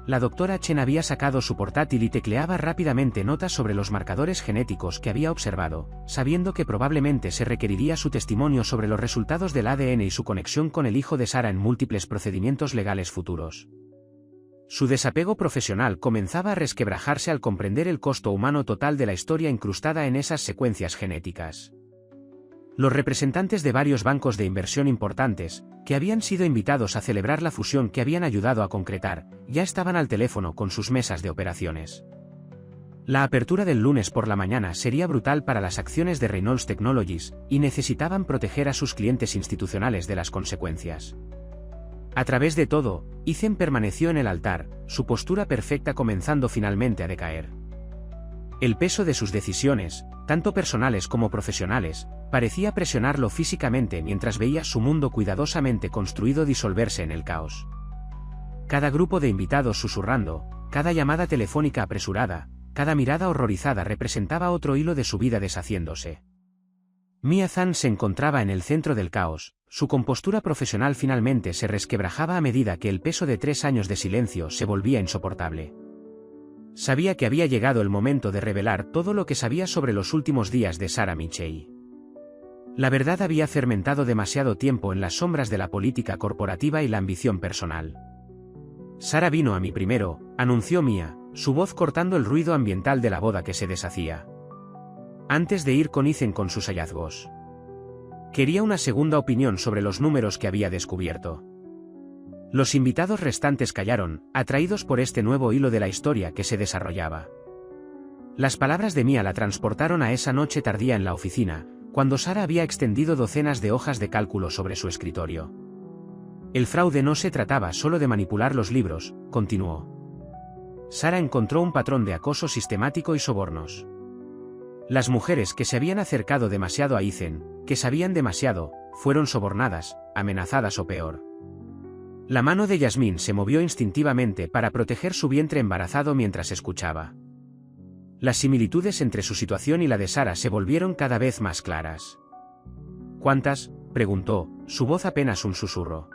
La doctora Chen había sacado su portátil y tecleaba rápidamente notas sobre los marcadores genéticos que había observado, sabiendo que probablemente se requeriría su testimonio sobre los resultados del ADN y su conexión con el hijo de Sara en múltiples procedimientos legales futuros. Su desapego profesional comenzaba a resquebrajarse al comprender el costo humano total de la historia incrustada en esas secuencias genéticas. Los representantes de varios bancos de inversión importantes, que habían sido invitados a celebrar la fusión que habían ayudado a concretar, ya estaban al teléfono con sus mesas de operaciones. La apertura del lunes por la mañana sería brutal para las acciones de Reynolds Technologies, y necesitaban proteger a sus clientes institucionales de las consecuencias. A través de todo, Ethan permaneció en el altar, su postura perfecta comenzando finalmente a decaer. El peso de sus decisiones, tanto personales como profesionales, parecía presionarlo físicamente mientras veía su mundo cuidadosamente construido disolverse en el caos. Cada grupo de invitados susurrando, cada llamada telefónica apresurada, cada mirada horrorizada representaba otro hilo de su vida deshaciéndose. Mia Zhan se encontraba en el centro del caos, su compostura profesional finalmente se resquebrajaba a medida que el peso de 3 años de silencio se volvía insoportable. Sabía que había llegado el momento de revelar todo lo que sabía sobre los últimos días de Sarah Michei. La verdad había fermentado demasiado tiempo en las sombras de la política corporativa y la ambición personal. Sara vino a mí primero, anunció Mia, su voz cortando el ruido ambiental de la boda que se deshacía. Antes de ir con Ethan con sus hallazgos. Quería una segunda opinión sobre los números que había descubierto. Los invitados restantes callaron, atraídos por este nuevo hilo de la historia que se desarrollaba. Las palabras de Mia la transportaron a esa noche tardía en la oficina, cuando Sara había extendido docenas de hojas de cálculo sobre su escritorio. El fraude no se trataba solo de manipular los libros, continuó. Sara encontró un patrón de acoso sistemático y sobornos. Las mujeres que se habían acercado demasiado a Ethan, que sabían demasiado, fueron sobornadas, amenazadas o peor. La mano de Yasmín se movió instintivamente para proteger su vientre embarazado mientras escuchaba. Las similitudes entre su situación y la de Sara se volvieron cada vez más claras. ¿Cuántas?, preguntó, su voz apenas un susurro.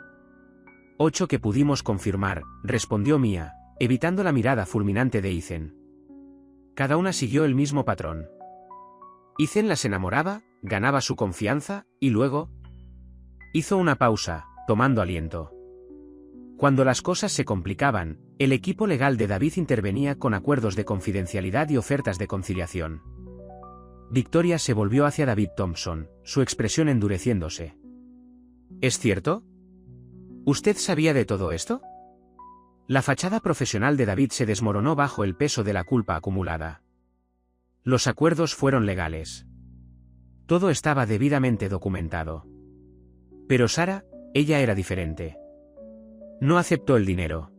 8 que pudimos confirmar, respondió Mia, evitando la mirada fulminante de Ethan. Cada una siguió el mismo patrón. Ethan las enamoraba, ganaba su confianza, y luego... Hizo una pausa, tomando aliento. Cuando las cosas se complicaban, el equipo legal de David intervenía con acuerdos de confidencialidad y ofertas de conciliación. Victoria se volvió hacia David Thompson, su expresión endureciéndose. ¿Es cierto? ¿Usted sabía de todo esto? La fachada profesional de David se desmoronó bajo el peso de la culpa acumulada. Los acuerdos fueron legales. Todo estaba debidamente documentado. Pero Sara, ella era diferente. No aceptó el dinero.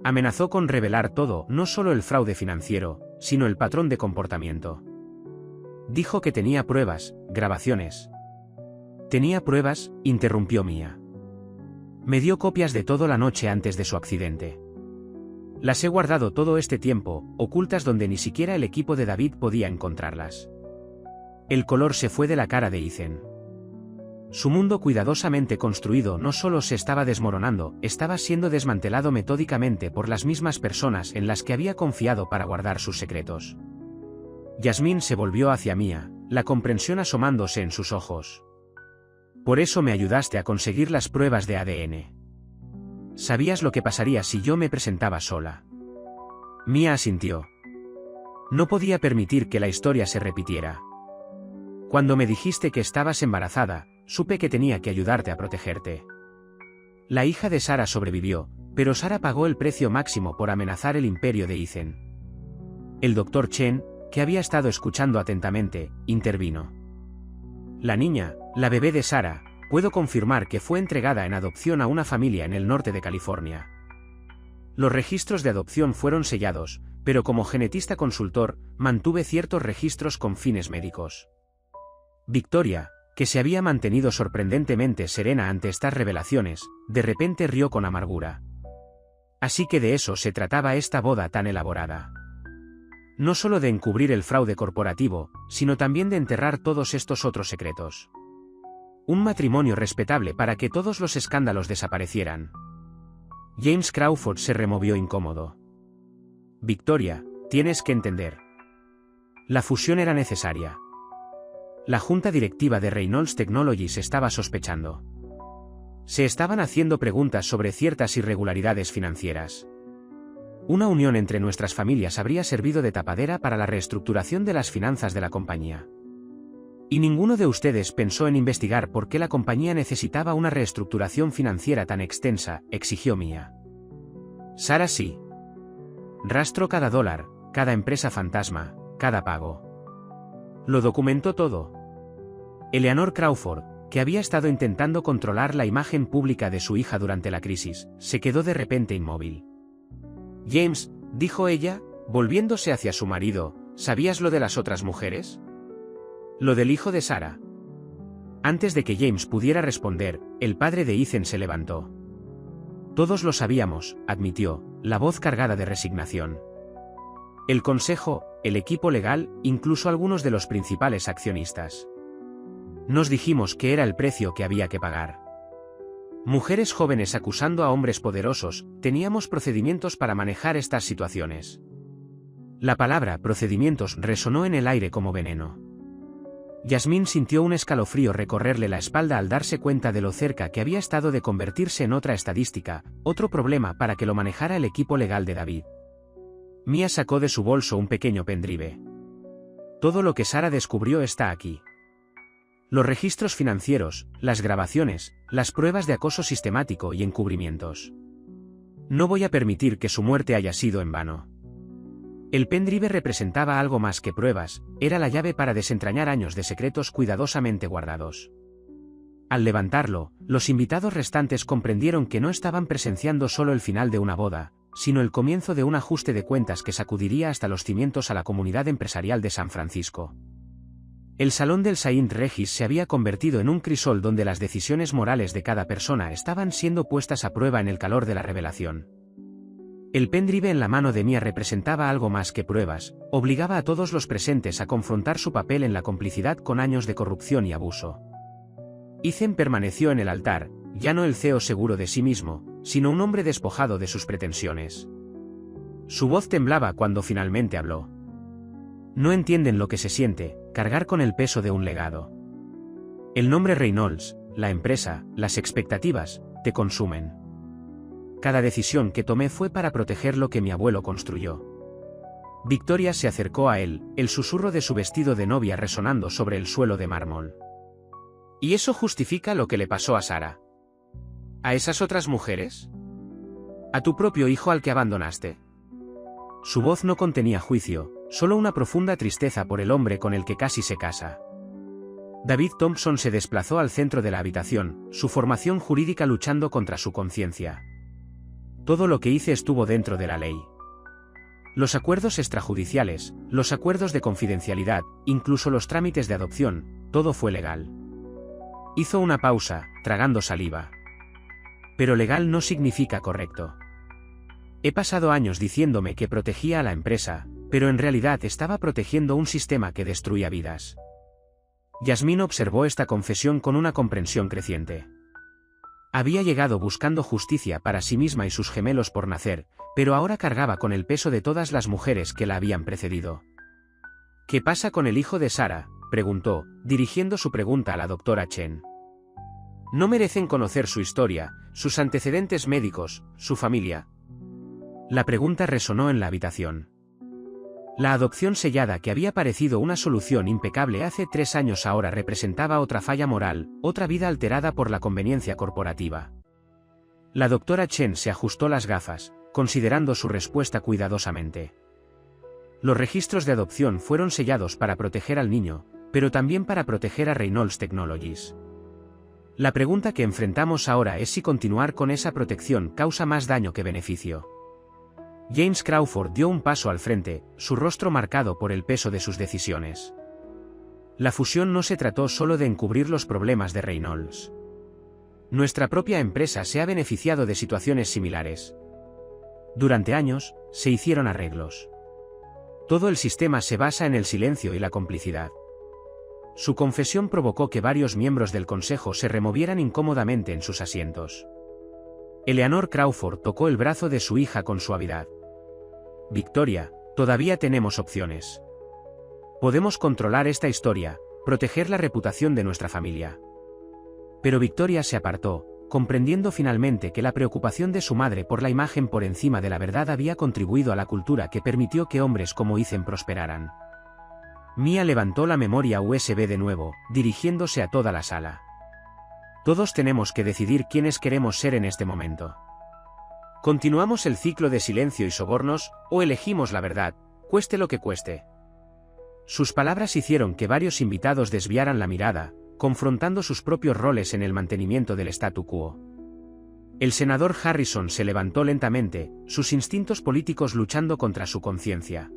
Amenazó con revelar todo, no solo el fraude financiero, sino el patrón de comportamiento. Dijo que tenía pruebas, grabaciones. ¿Tenía pruebas?, interrumpió Mia. Me dio copias de todo la noche antes de su accidente. Las he guardado todo este tiempo, ocultas donde ni siquiera el equipo de David podía encontrarlas. El color se fue de la cara de Ethan. Su mundo cuidadosamente construido no solo se estaba desmoronando, estaba siendo desmantelado metódicamente por las mismas personas en las que había confiado para guardar sus secretos. Yasmín se volvió hacia Mia, la comprensión asomándose en sus ojos. Por eso me ayudaste a conseguir las pruebas de ADN. Sabías lo que pasaría si yo me presentaba sola. Mia asintió. No podía permitir que la historia se repitiera. Cuando me dijiste que estabas embarazada, supe que tenía que ayudarte a protegerte. La hija de Sara sobrevivió, pero Sara pagó el precio máximo por amenazar el imperio de Ethan. El Dr. Chen, que había estado escuchando atentamente, intervino. La niña, la bebé de Sara, puedo confirmar que fue entregada en adopción a una familia en el norte de California. Los registros de adopción fueron sellados, pero como genetista consultor, mantuve ciertos registros con fines médicos. Victoria, que se había mantenido sorprendentemente serena ante estas revelaciones, de repente rió con amargura. Así que de eso se trataba esta boda tan elaborada. No solo de encubrir el fraude corporativo, sino también de enterrar todos estos otros secretos. Un matrimonio respetable para que todos los escándalos desaparecieran. James Crawford se removió incómodo. Victoria, tienes que entender. La fusión era necesaria. La junta directiva de Reynolds Technologies estaba sospechando. Se estaban haciendo preguntas sobre ciertas irregularidades financieras. Una unión entre nuestras familias habría servido de tapadera para la reestructuración de las finanzas de la compañía. Y ninguno de ustedes pensó en investigar por qué la compañía necesitaba una reestructuración financiera tan extensa, exigió Mia. Sara sí. Rastro cada dólar, cada empresa fantasma, cada pago. Lo documentó todo. Eleanor Crawford, que había estado intentando controlar la imagen pública de su hija durante la crisis, se quedó de repente inmóvil. James, dijo ella, volviéndose hacia su marido, ¿sabías lo de las otras mujeres? Lo del hijo de Sara. Antes de que James pudiera responder, el padre de Ethan se levantó. Todos lo sabíamos, admitió, la voz cargada de resignación. El consejo, el equipo legal, incluso algunos de los principales accionistas. Nos dijimos que era el precio que había que pagar. Mujeres jóvenes acusando a hombres poderosos, teníamos procedimientos para manejar estas situaciones. La palabra procedimientos resonó en el aire como veneno. Yasmín sintió un escalofrío recorrerle la espalda al darse cuenta de lo cerca que había estado de convertirse en otra estadística, otro problema para que lo manejara el equipo legal de David. Mia sacó de su bolso un pequeño pendrive. Todo lo que Sara descubrió está aquí. Los registros financieros, las grabaciones, las pruebas de acoso sistemático y encubrimientos. No voy a permitir que su muerte haya sido en vano. El pendrive representaba algo más que pruebas, era la llave para desentrañar años de secretos cuidadosamente guardados. Al levantarlo, los invitados restantes comprendieron que no estaban presenciando solo el final de una boda, sino el comienzo de un ajuste de cuentas que sacudiría hasta los cimientos a la comunidad empresarial de San Francisco. El salón del Saint Regis se había convertido en un crisol donde las decisiones morales de cada persona estaban siendo puestas a prueba en el calor de la revelación. El pendrive en la mano de Mia representaba algo más que pruebas, obligaba a todos los presentes a confrontar su papel en la complicidad con años de corrupción y abuso. Ethan permaneció en el altar, ya no el CEO seguro de sí mismo, sino un hombre despojado de sus pretensiones. Su voz temblaba cuando finalmente habló. No entienden lo que se siente, cargar con el peso de un legado. El nombre Reynolds, la empresa, las expectativas, te consumen. Cada decisión que tomé fue para proteger lo que mi abuelo construyó. Victoria se acercó a él, el susurro de su vestido de novia resonando sobre el suelo de mármol. ¿Y eso justifica lo que le pasó a Sara? ¿A esas otras mujeres? ¿A tu propio hijo al que abandonaste? Su voz no contenía juicio, solo una profunda tristeza por el hombre con el que casi se casa. David Thompson se desplazó al centro de la habitación, su formación jurídica luchando contra su conciencia. Todo lo que hice estuvo dentro de la ley. Los acuerdos extrajudiciales, los acuerdos de confidencialidad, incluso los trámites de adopción, todo fue legal. Hizo una pausa, tragando saliva. Pero legal no significa correcto. He pasado años diciéndome que protegía a la empresa, pero en realidad estaba protegiendo un sistema que destruía vidas. Yasmín observó esta confesión con una comprensión creciente. Había llegado buscando justicia para sí misma y sus gemelos por nacer, pero ahora cargaba con el peso de todas las mujeres que la habían precedido. ¿Qué pasa con el hijo de Sara?, preguntó, dirigiendo su pregunta a la doctora Chen. No merecen conocer su historia, sus antecedentes médicos, su familia. La pregunta resonó en la habitación. La adopción sellada que había parecido una solución impecable hace 3 años ahora representaba otra falla moral, otra vida alterada por la conveniencia corporativa. La doctora Chen se ajustó las gafas, considerando su respuesta cuidadosamente. Los registros de adopción fueron sellados para proteger al niño, pero también para proteger a Reynolds Technologies. La pregunta que enfrentamos ahora es si continuar con esa protección causa más daño que beneficio. James Crawford dio un paso al frente, su rostro marcado por el peso de sus decisiones. La fusión no se trató solo de encubrir los problemas de Reynolds. Nuestra propia empresa se ha beneficiado de situaciones similares. Durante años, se hicieron arreglos. Todo el sistema se basa en el silencio y la complicidad. Su confesión provocó que varios miembros del consejo se removieran incómodamente en sus asientos. Eleanor Crawford tocó el brazo de su hija con suavidad. Victoria, todavía tenemos opciones. Podemos controlar esta historia, proteger la reputación de nuestra familia. Pero Victoria se apartó, comprendiendo finalmente que la preocupación de su madre por la imagen por encima de la verdad había contribuido a la cultura que permitió que hombres como Ethan prosperaran. Mia levantó la memoria USB de nuevo, dirigiéndose a toda la sala. Todos tenemos que decidir quiénes queremos ser en este momento. ¿Continuamos el ciclo de silencio y sobornos, o elegimos la verdad, cueste lo que cueste? Sus palabras hicieron que varios invitados desviaran la mirada, confrontando sus propios roles en el mantenimiento del statu quo. El senador Harrison se levantó lentamente, sus instintos políticos luchando contra su conciencia.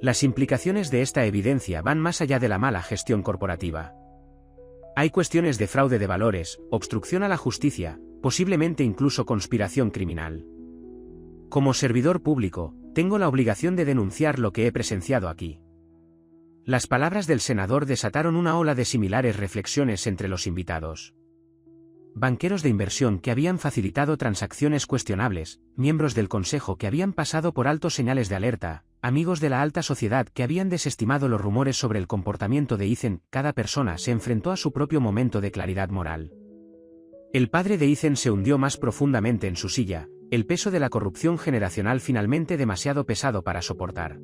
Las implicaciones de esta evidencia van más allá de la mala gestión corporativa. Hay cuestiones de fraude de valores, obstrucción a la justicia, posiblemente incluso conspiración criminal. Como servidor público, tengo la obligación de denunciar lo que he presenciado aquí. Las palabras del senador desataron una ola de similares reflexiones entre los invitados. Banqueros de inversión que habían facilitado transacciones cuestionables, miembros del consejo que habían pasado por alto señales de alerta, amigos de la alta sociedad que habían desestimado los rumores sobre el comportamiento de Ethan, cada persona se enfrentó a su propio momento de claridad moral. El padre de Ethan se hundió más profundamente en su silla, el peso de la corrupción generacional finalmente demasiado pesado para soportar.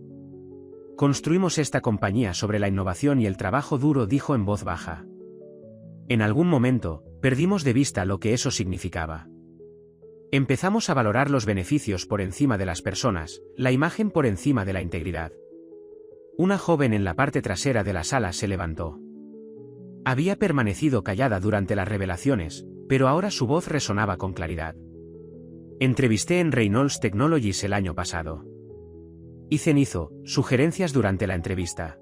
Construimos esta compañía sobre la innovación y el trabajo duro, dijo en voz baja. En algún momento, perdimos de vista lo que eso significaba. Empezamos a valorar los beneficios por encima de las personas, la imagen por encima de la integridad. Una joven en la parte trasera de la sala se levantó. Había permanecido callada durante las revelaciones, pero ahora su voz resonaba con claridad. Entrevisté en Reynolds Technologies el año pasado. Ethan hizo sugerencias durante la entrevista.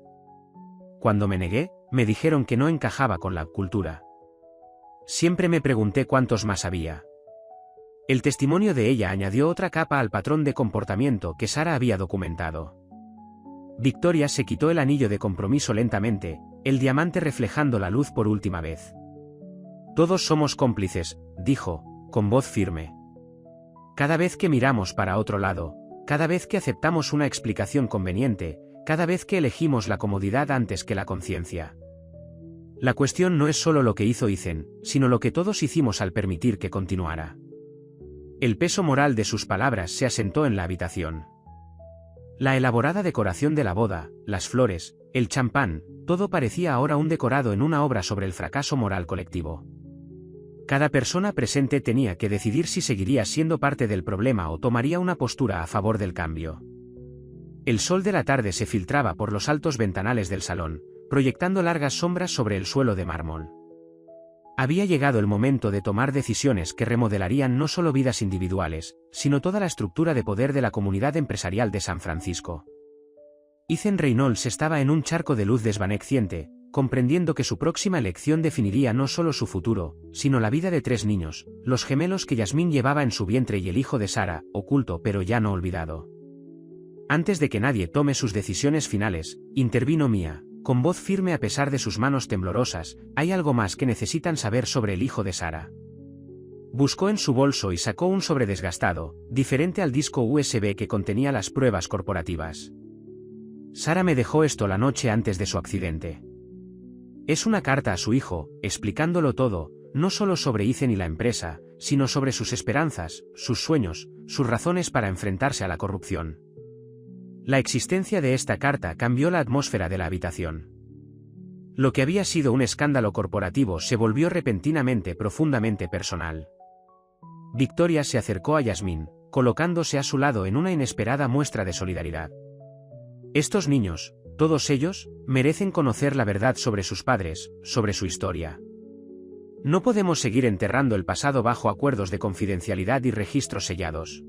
Cuando me negué, me dijeron que no encajaba con la cultura. Siempre me pregunté cuántos más había. El testimonio de ella añadió otra capa al patrón de comportamiento que Sara había documentado. Victoria se quitó el anillo de compromiso lentamente, el diamante reflejando la luz por última vez. Todos somos cómplices, dijo, con voz firme. Cada vez que miramos para otro lado, cada vez que aceptamos una explicación conveniente, cada vez que elegimos la comodidad antes que la conciencia. La cuestión no es solo lo que hizo Ethan, sino lo que todos hicimos al permitir que continuara. El peso moral de sus palabras se asentó en la habitación. La elaborada decoración de la boda, las flores, el champán, todo parecía ahora un decorado en una obra sobre el fracaso moral colectivo. Cada persona presente tenía que decidir si seguiría siendo parte del problema o tomaría una postura a favor del cambio. El sol de la tarde se filtraba por los altos ventanales del salón, proyectando largas sombras sobre el suelo de mármol. Había llegado el momento de tomar decisiones que remodelarían no solo vidas individuales, sino toda la estructura de poder de la comunidad empresarial de San Francisco. Ethan Reynolds estaba en un charco de luz desvaneciente, comprendiendo que su próxima elección definiría no solo su futuro, sino la vida de 3 niños, los gemelos que Yasmín llevaba en su vientre y el hijo de Sarah, oculto pero ya no olvidado. Antes de que nadie tome sus decisiones finales, intervino Mia, con voz firme a pesar de sus manos temblorosas: hay algo más que necesitan saber sobre el hijo de Sarah. Buscó en su bolso y sacó un sobre desgastado, diferente al disco USB que contenía las pruebas corporativas. Sarah me dejó esto la noche antes de su accidente. Es una carta a su hijo, explicándolo todo, no solo sobre Ethan y la empresa, sino sobre sus esperanzas, sus sueños, sus razones para enfrentarse a la corrupción. La existencia de esta carta cambió la atmósfera de la habitación. Lo que había sido un escándalo corporativo se volvió repentinamente profundamente personal. Victoria se acercó a Yasmín, colocándose a su lado en una inesperada muestra de solidaridad. Estos niños, todos ellos, merecen conocer la verdad sobre sus padres, sobre su historia. No podemos seguir enterrando el pasado bajo acuerdos de confidencialidad y registros sellados.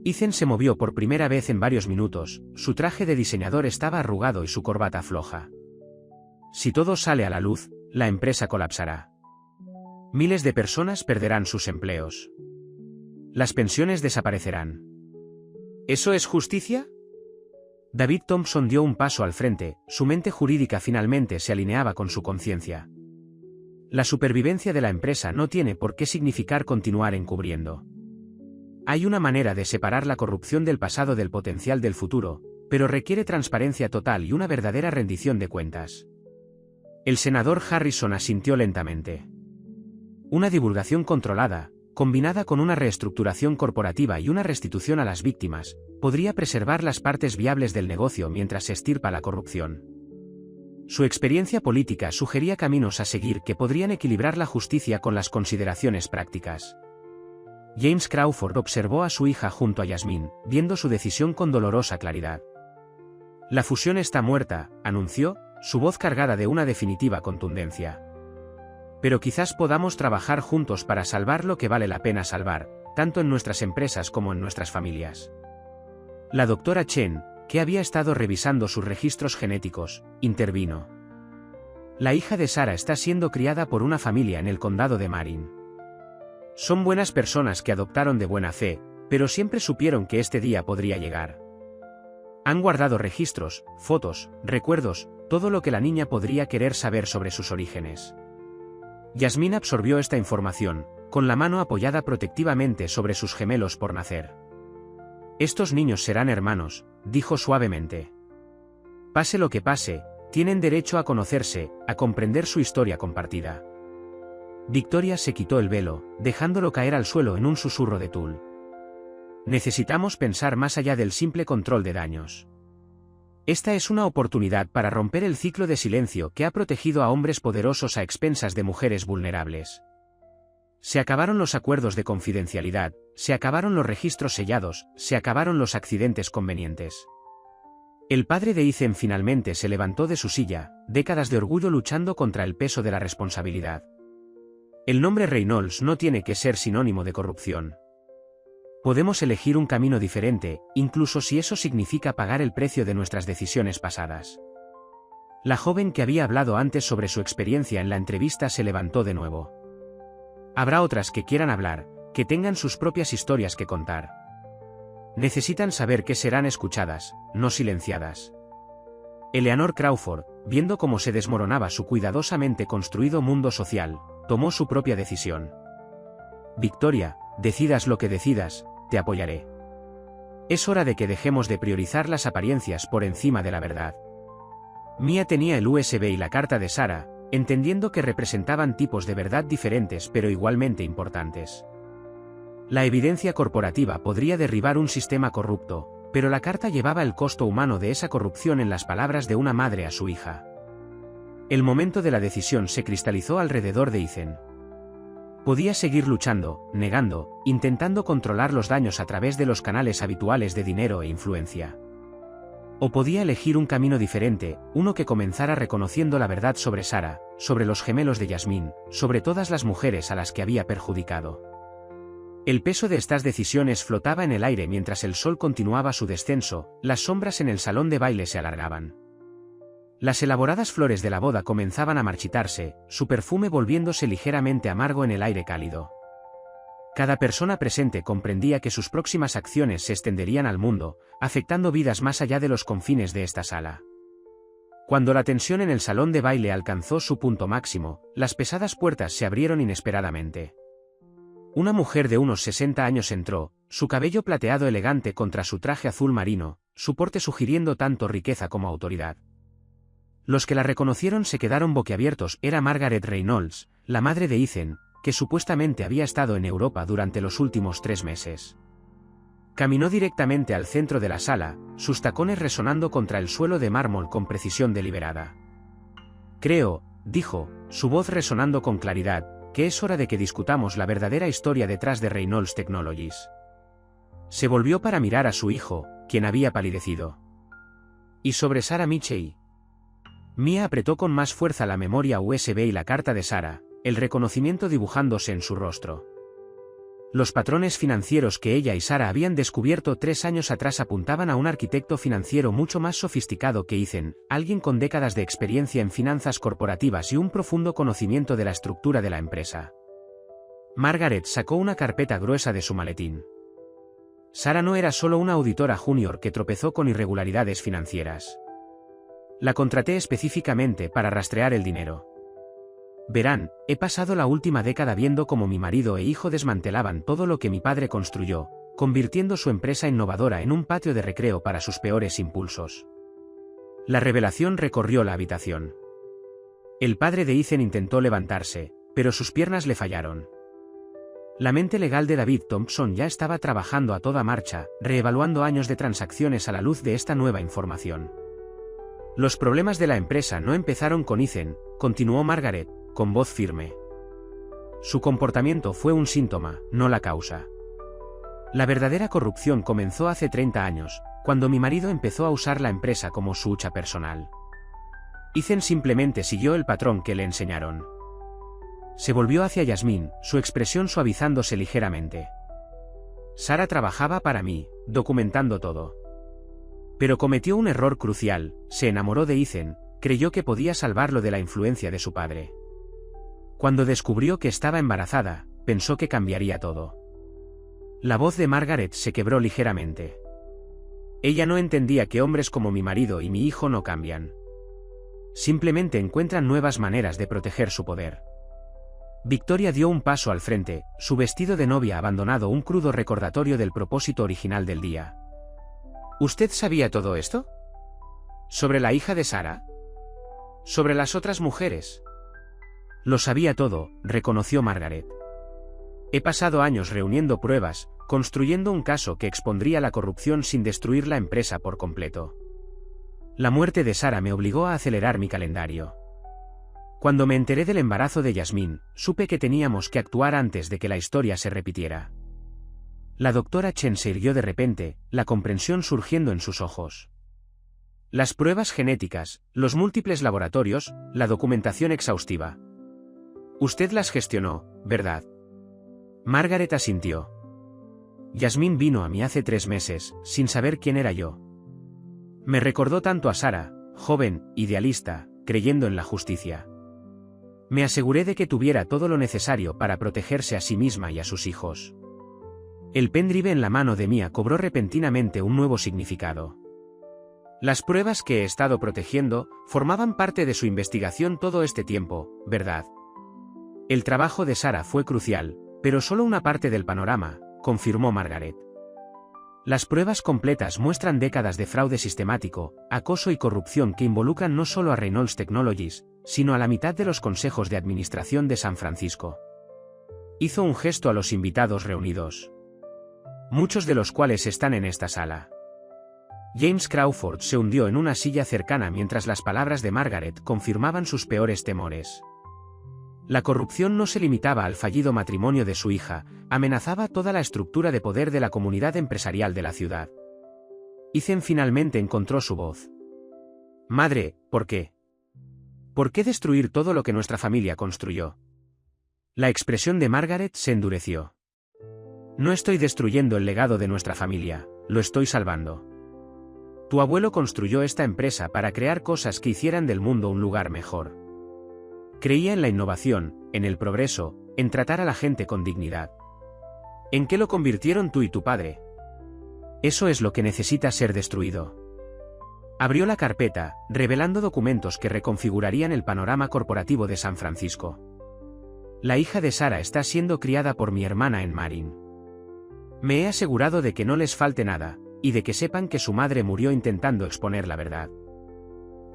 Ethan se movió por primera vez en varios minutos, su traje de diseñador estaba arrugado y su corbata floja. Si todo sale a la luz, la empresa colapsará. Miles de personas perderán sus empleos. Las pensiones desaparecerán. ¿Eso es justicia? David Thompson dio un paso al frente, su mente jurídica finalmente se alineaba con su conciencia. La supervivencia de la empresa no tiene por qué significar continuar encubriendo. Hay una manera de separar la corrupción del pasado del potencial del futuro, pero requiere transparencia total y una verdadera rendición de cuentas. El senador Harrison asintió lentamente. Una divulgación controlada, combinada con una reestructuración corporativa y una restitución a las víctimas, podría preservar las partes viables del negocio mientras se estirpa la corrupción. Su experiencia política sugería caminos a seguir que podrían equilibrar la justicia con las consideraciones prácticas. James Crawford observó a su hija junto a Yasmín, viendo su decisión con dolorosa claridad. La fusión está muerta, anunció, su voz cargada de una definitiva contundencia. Pero quizás podamos trabajar juntos para salvar lo que vale la pena salvar, tanto en nuestras empresas como en nuestras familias. La doctora Chen, que había estado revisando sus registros genéticos, intervino. La hija de Sarah está siendo criada por una familia en el condado de Marin. Son buenas personas que adoptaron de buena fe, pero siempre supieron que este día podría llegar. Han guardado registros, fotos, recuerdos, todo lo que la niña podría querer saber sobre sus orígenes. Yasmín absorbió esta información, con la mano apoyada protectivamente sobre sus gemelos por nacer. Estos niños serán hermanos, dijo suavemente. Pase lo que pase, tienen derecho a conocerse, a comprender su historia compartida. Victoria se quitó el velo, dejándolo caer al suelo en un susurro de tul. Necesitamos pensar más allá del simple control de daños. Esta es una oportunidad para romper el ciclo de silencio que ha protegido a hombres poderosos a expensas de mujeres vulnerables. Se acabaron los acuerdos de confidencialidad, se acabaron los registros sellados, se acabaron los accidentes convenientes. El padre de Ethan finalmente se levantó de su silla, décadas de orgullo luchando contra el peso de la responsabilidad. El nombre Reynolds no tiene que ser sinónimo de corrupción. Podemos elegir un camino diferente, incluso si eso significa pagar el precio de nuestras decisiones pasadas. La joven que había hablado antes sobre su experiencia en la entrevista se levantó de nuevo. Habrá otras que quieran hablar, que tengan sus propias historias que contar. Necesitan saber que serán escuchadas, no silenciadas. Eleanor Crawford, viendo cómo se desmoronaba su cuidadosamente construido mundo social, tomó su propia decisión. Victoria, decidas lo que decidas, te apoyaré. Es hora de que dejemos de priorizar las apariencias por encima de la verdad. Mia tenía el USB y la carta de Sarah, entendiendo que representaban tipos de verdad diferentes pero igualmente importantes. La evidencia corporativa podría derribar un sistema corrupto, pero la carta llevaba el costo humano de esa corrupción en las palabras de una madre a su hija. El momento de la decisión se cristalizó alrededor de Ethan. Podía seguir luchando, negando, intentando controlar los daños a través de los canales habituales de dinero e influencia. O podía elegir un camino diferente, uno que comenzara reconociendo la verdad sobre Sarah, sobre los gemelos de Yasmín, sobre todas las mujeres a las que había perjudicado. El peso de estas decisiones flotaba en el aire mientras el sol continuaba su descenso, las sombras en el salón de baile se alargaban. Las elaboradas flores de la boda comenzaban a marchitarse, su perfume volviéndose ligeramente amargo en el aire cálido. Cada persona presente comprendía que sus próximas acciones se extenderían al mundo, afectando vidas más allá de los confines de esta sala. Cuando la tensión en el salón de baile alcanzó su punto máximo, las pesadas puertas se abrieron inesperadamente. Una mujer de unos 60 años entró, su cabello plateado elegante contra su traje azul marino, su porte sugiriendo tanto riqueza como autoridad. Los que la reconocieron se quedaron boquiabiertos. Era Margaret Reynolds, la madre de Ethan, que supuestamente había estado en Europa durante los últimos 3 meses. Caminó directamente al centro de la sala, sus tacones resonando contra el suelo de mármol con precisión deliberada. Creo, dijo, su voz resonando con claridad, que es hora de que discutamos la verdadera historia detrás de Reynolds Technologies. Se volvió para mirar a su hijo, quien había palidecido. ¿Y sobre Sarah Mitchell? Mia apretó con más fuerza la memoria USB y la carta de Sarah, el reconocimiento dibujándose en su rostro. Los patrones financieros que ella y Sarah habían descubierto 3 años atrás apuntaban a un arquitecto financiero mucho más sofisticado que Ethan, alguien con décadas de experiencia en finanzas corporativas y un profundo conocimiento de la estructura de la empresa. Margaret sacó una carpeta gruesa de su maletín. Sarah no era solo una auditora junior que tropezó con irregularidades financieras. La contraté específicamente para rastrear el dinero. Verán, he pasado la última década viendo cómo mi marido e hijo desmantelaban todo lo que mi padre construyó, convirtiendo su empresa innovadora en un patio de recreo para sus peores impulsos. La revelación recorrió la habitación. El padre de Ethan intentó levantarse, pero sus piernas le fallaron. La mente legal de David Thompson ya estaba trabajando a toda marcha, reevaluando años de transacciones a la luz de esta nueva información. Los problemas de la empresa no empezaron con Ethan, continuó Margaret, con voz firme. Su comportamiento fue un síntoma, no la causa. La verdadera corrupción comenzó hace 30 años, cuando mi marido empezó a usar la empresa como su hucha personal. Ethan simplemente siguió el patrón que le enseñaron. Se volvió hacia Yasmín, su expresión suavizándose ligeramente. Sarah trabajaba para mí, documentando todo. Pero cometió un error crucial, se enamoró de Ethan, creyó que podía salvarlo de la influencia de su padre. Cuando descubrió que estaba embarazada, pensó que cambiaría todo. La voz de Margaret se quebró ligeramente. Ella no entendía que hombres como mi marido y mi hijo no cambian. Simplemente encuentran nuevas maneras de proteger su poder. Victoria dio un paso al frente, su vestido de novia abandonado un crudo recordatorio del propósito original del día. ¿Usted sabía todo esto? ¿Sobre la hija de Sarah? ¿Sobre las otras mujeres? Lo sabía todo, reconoció Margaret. He pasado años reuniendo pruebas, construyendo un caso que expondría la corrupción sin destruir la empresa por completo. La muerte de Sarah me obligó a acelerar mi calendario. Cuando me enteré del embarazo de Yasmín, supe que teníamos que actuar antes de que la historia se repitiera. La doctora Chen se irguió de repente, la comprensión surgiendo en sus ojos. Las pruebas genéticas, los múltiples laboratorios, la documentación exhaustiva. Usted las gestionó, ¿verdad? Margaret asintió. Yasmín vino a mí hace 3 meses, sin saber quién era yo. Me recordó tanto a Sarah, joven, idealista, creyendo en la justicia. Me aseguré de que tuviera todo lo necesario para protegerse a sí misma y a sus hijos. El pendrive en la mano de Mia cobró repentinamente un nuevo significado. Las pruebas que he estado protegiendo formaban parte de su investigación todo este tiempo, ¿verdad? El trabajo de Sarah fue crucial, pero solo una parte del panorama, confirmó Margaret. Las pruebas completas muestran décadas de fraude sistemático, acoso y corrupción que involucran no solo a Reynolds Technologies, sino a la mitad de los consejos de administración de San Francisco. Hizo un gesto a los invitados reunidos, muchos de los cuales están en esta sala. James Crawford se hundió en una silla cercana mientras las palabras de Margaret confirmaban sus peores temores. La corrupción no se limitaba al fallido matrimonio de su hija, amenazaba toda la estructura de poder de la comunidad empresarial de la ciudad. Ethan finalmente encontró su voz. Madre, ¿por qué? ¿Por qué destruir todo lo que nuestra familia construyó? La expresión de Margaret se endureció. No estoy destruyendo el legado de nuestra familia, lo estoy salvando. Tu abuelo construyó esta empresa para crear cosas que hicieran del mundo un lugar mejor. Creía en la innovación, en el progreso, en tratar a la gente con dignidad. ¿En qué lo convirtieron tú y tu padre? Eso es lo que necesita ser destruido. Abrió la carpeta, revelando documentos que reconfigurarían el panorama corporativo de San Francisco. La hija de Sarah está siendo criada por mi hermana en Marin. Me he asegurado de que no les falte nada, y de que sepan que su madre murió intentando exponer la verdad.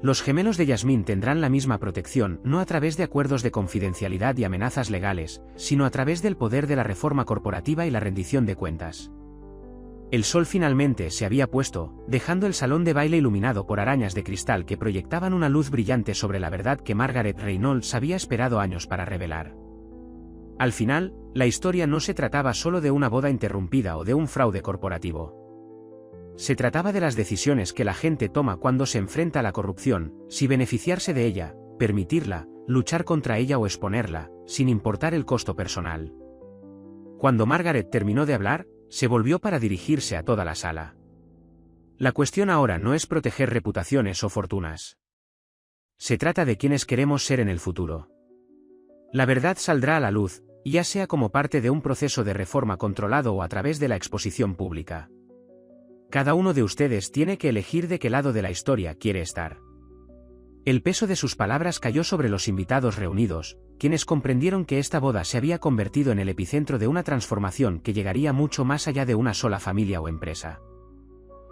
Los gemelos de Yasmín tendrán la misma protección, no a través de acuerdos de confidencialidad y amenazas legales, sino a través del poder de la reforma corporativa y la rendición de cuentas. El sol finalmente se había puesto, dejando el salón de baile iluminado por arañas de cristal que proyectaban una luz brillante sobre la verdad que Margaret Reynolds había esperado años para revelar. Al final, la historia no se trataba solo de una boda interrumpida o de un fraude corporativo. Se trataba de las decisiones que la gente toma cuando se enfrenta a la corrupción, si beneficiarse de ella, permitirla, luchar contra ella o exponerla, sin importar el costo personal. Cuando Margaret terminó de hablar, se volvió para dirigirse a toda la sala. La cuestión ahora no es proteger reputaciones o fortunas. Se trata de quienes queremos ser en el futuro. La verdad saldrá a la luz, ya sea como parte de un proceso de reforma controlado o a través de la exposición pública. Cada uno de ustedes tiene que elegir de qué lado de la historia quiere estar. El peso de sus palabras cayó sobre los invitados reunidos, quienes comprendieron que esta boda se había convertido en el epicentro de una transformación que llegaría mucho más allá de una sola familia o empresa.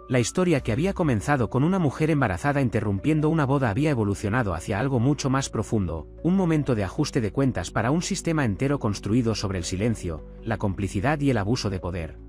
La historia que había comenzado con una mujer embarazada interrumpiendo una boda había evolucionado hacia algo mucho más profundo, un momento de ajuste de cuentas para un sistema entero construido sobre el silencio, la complicidad y el abuso de poder.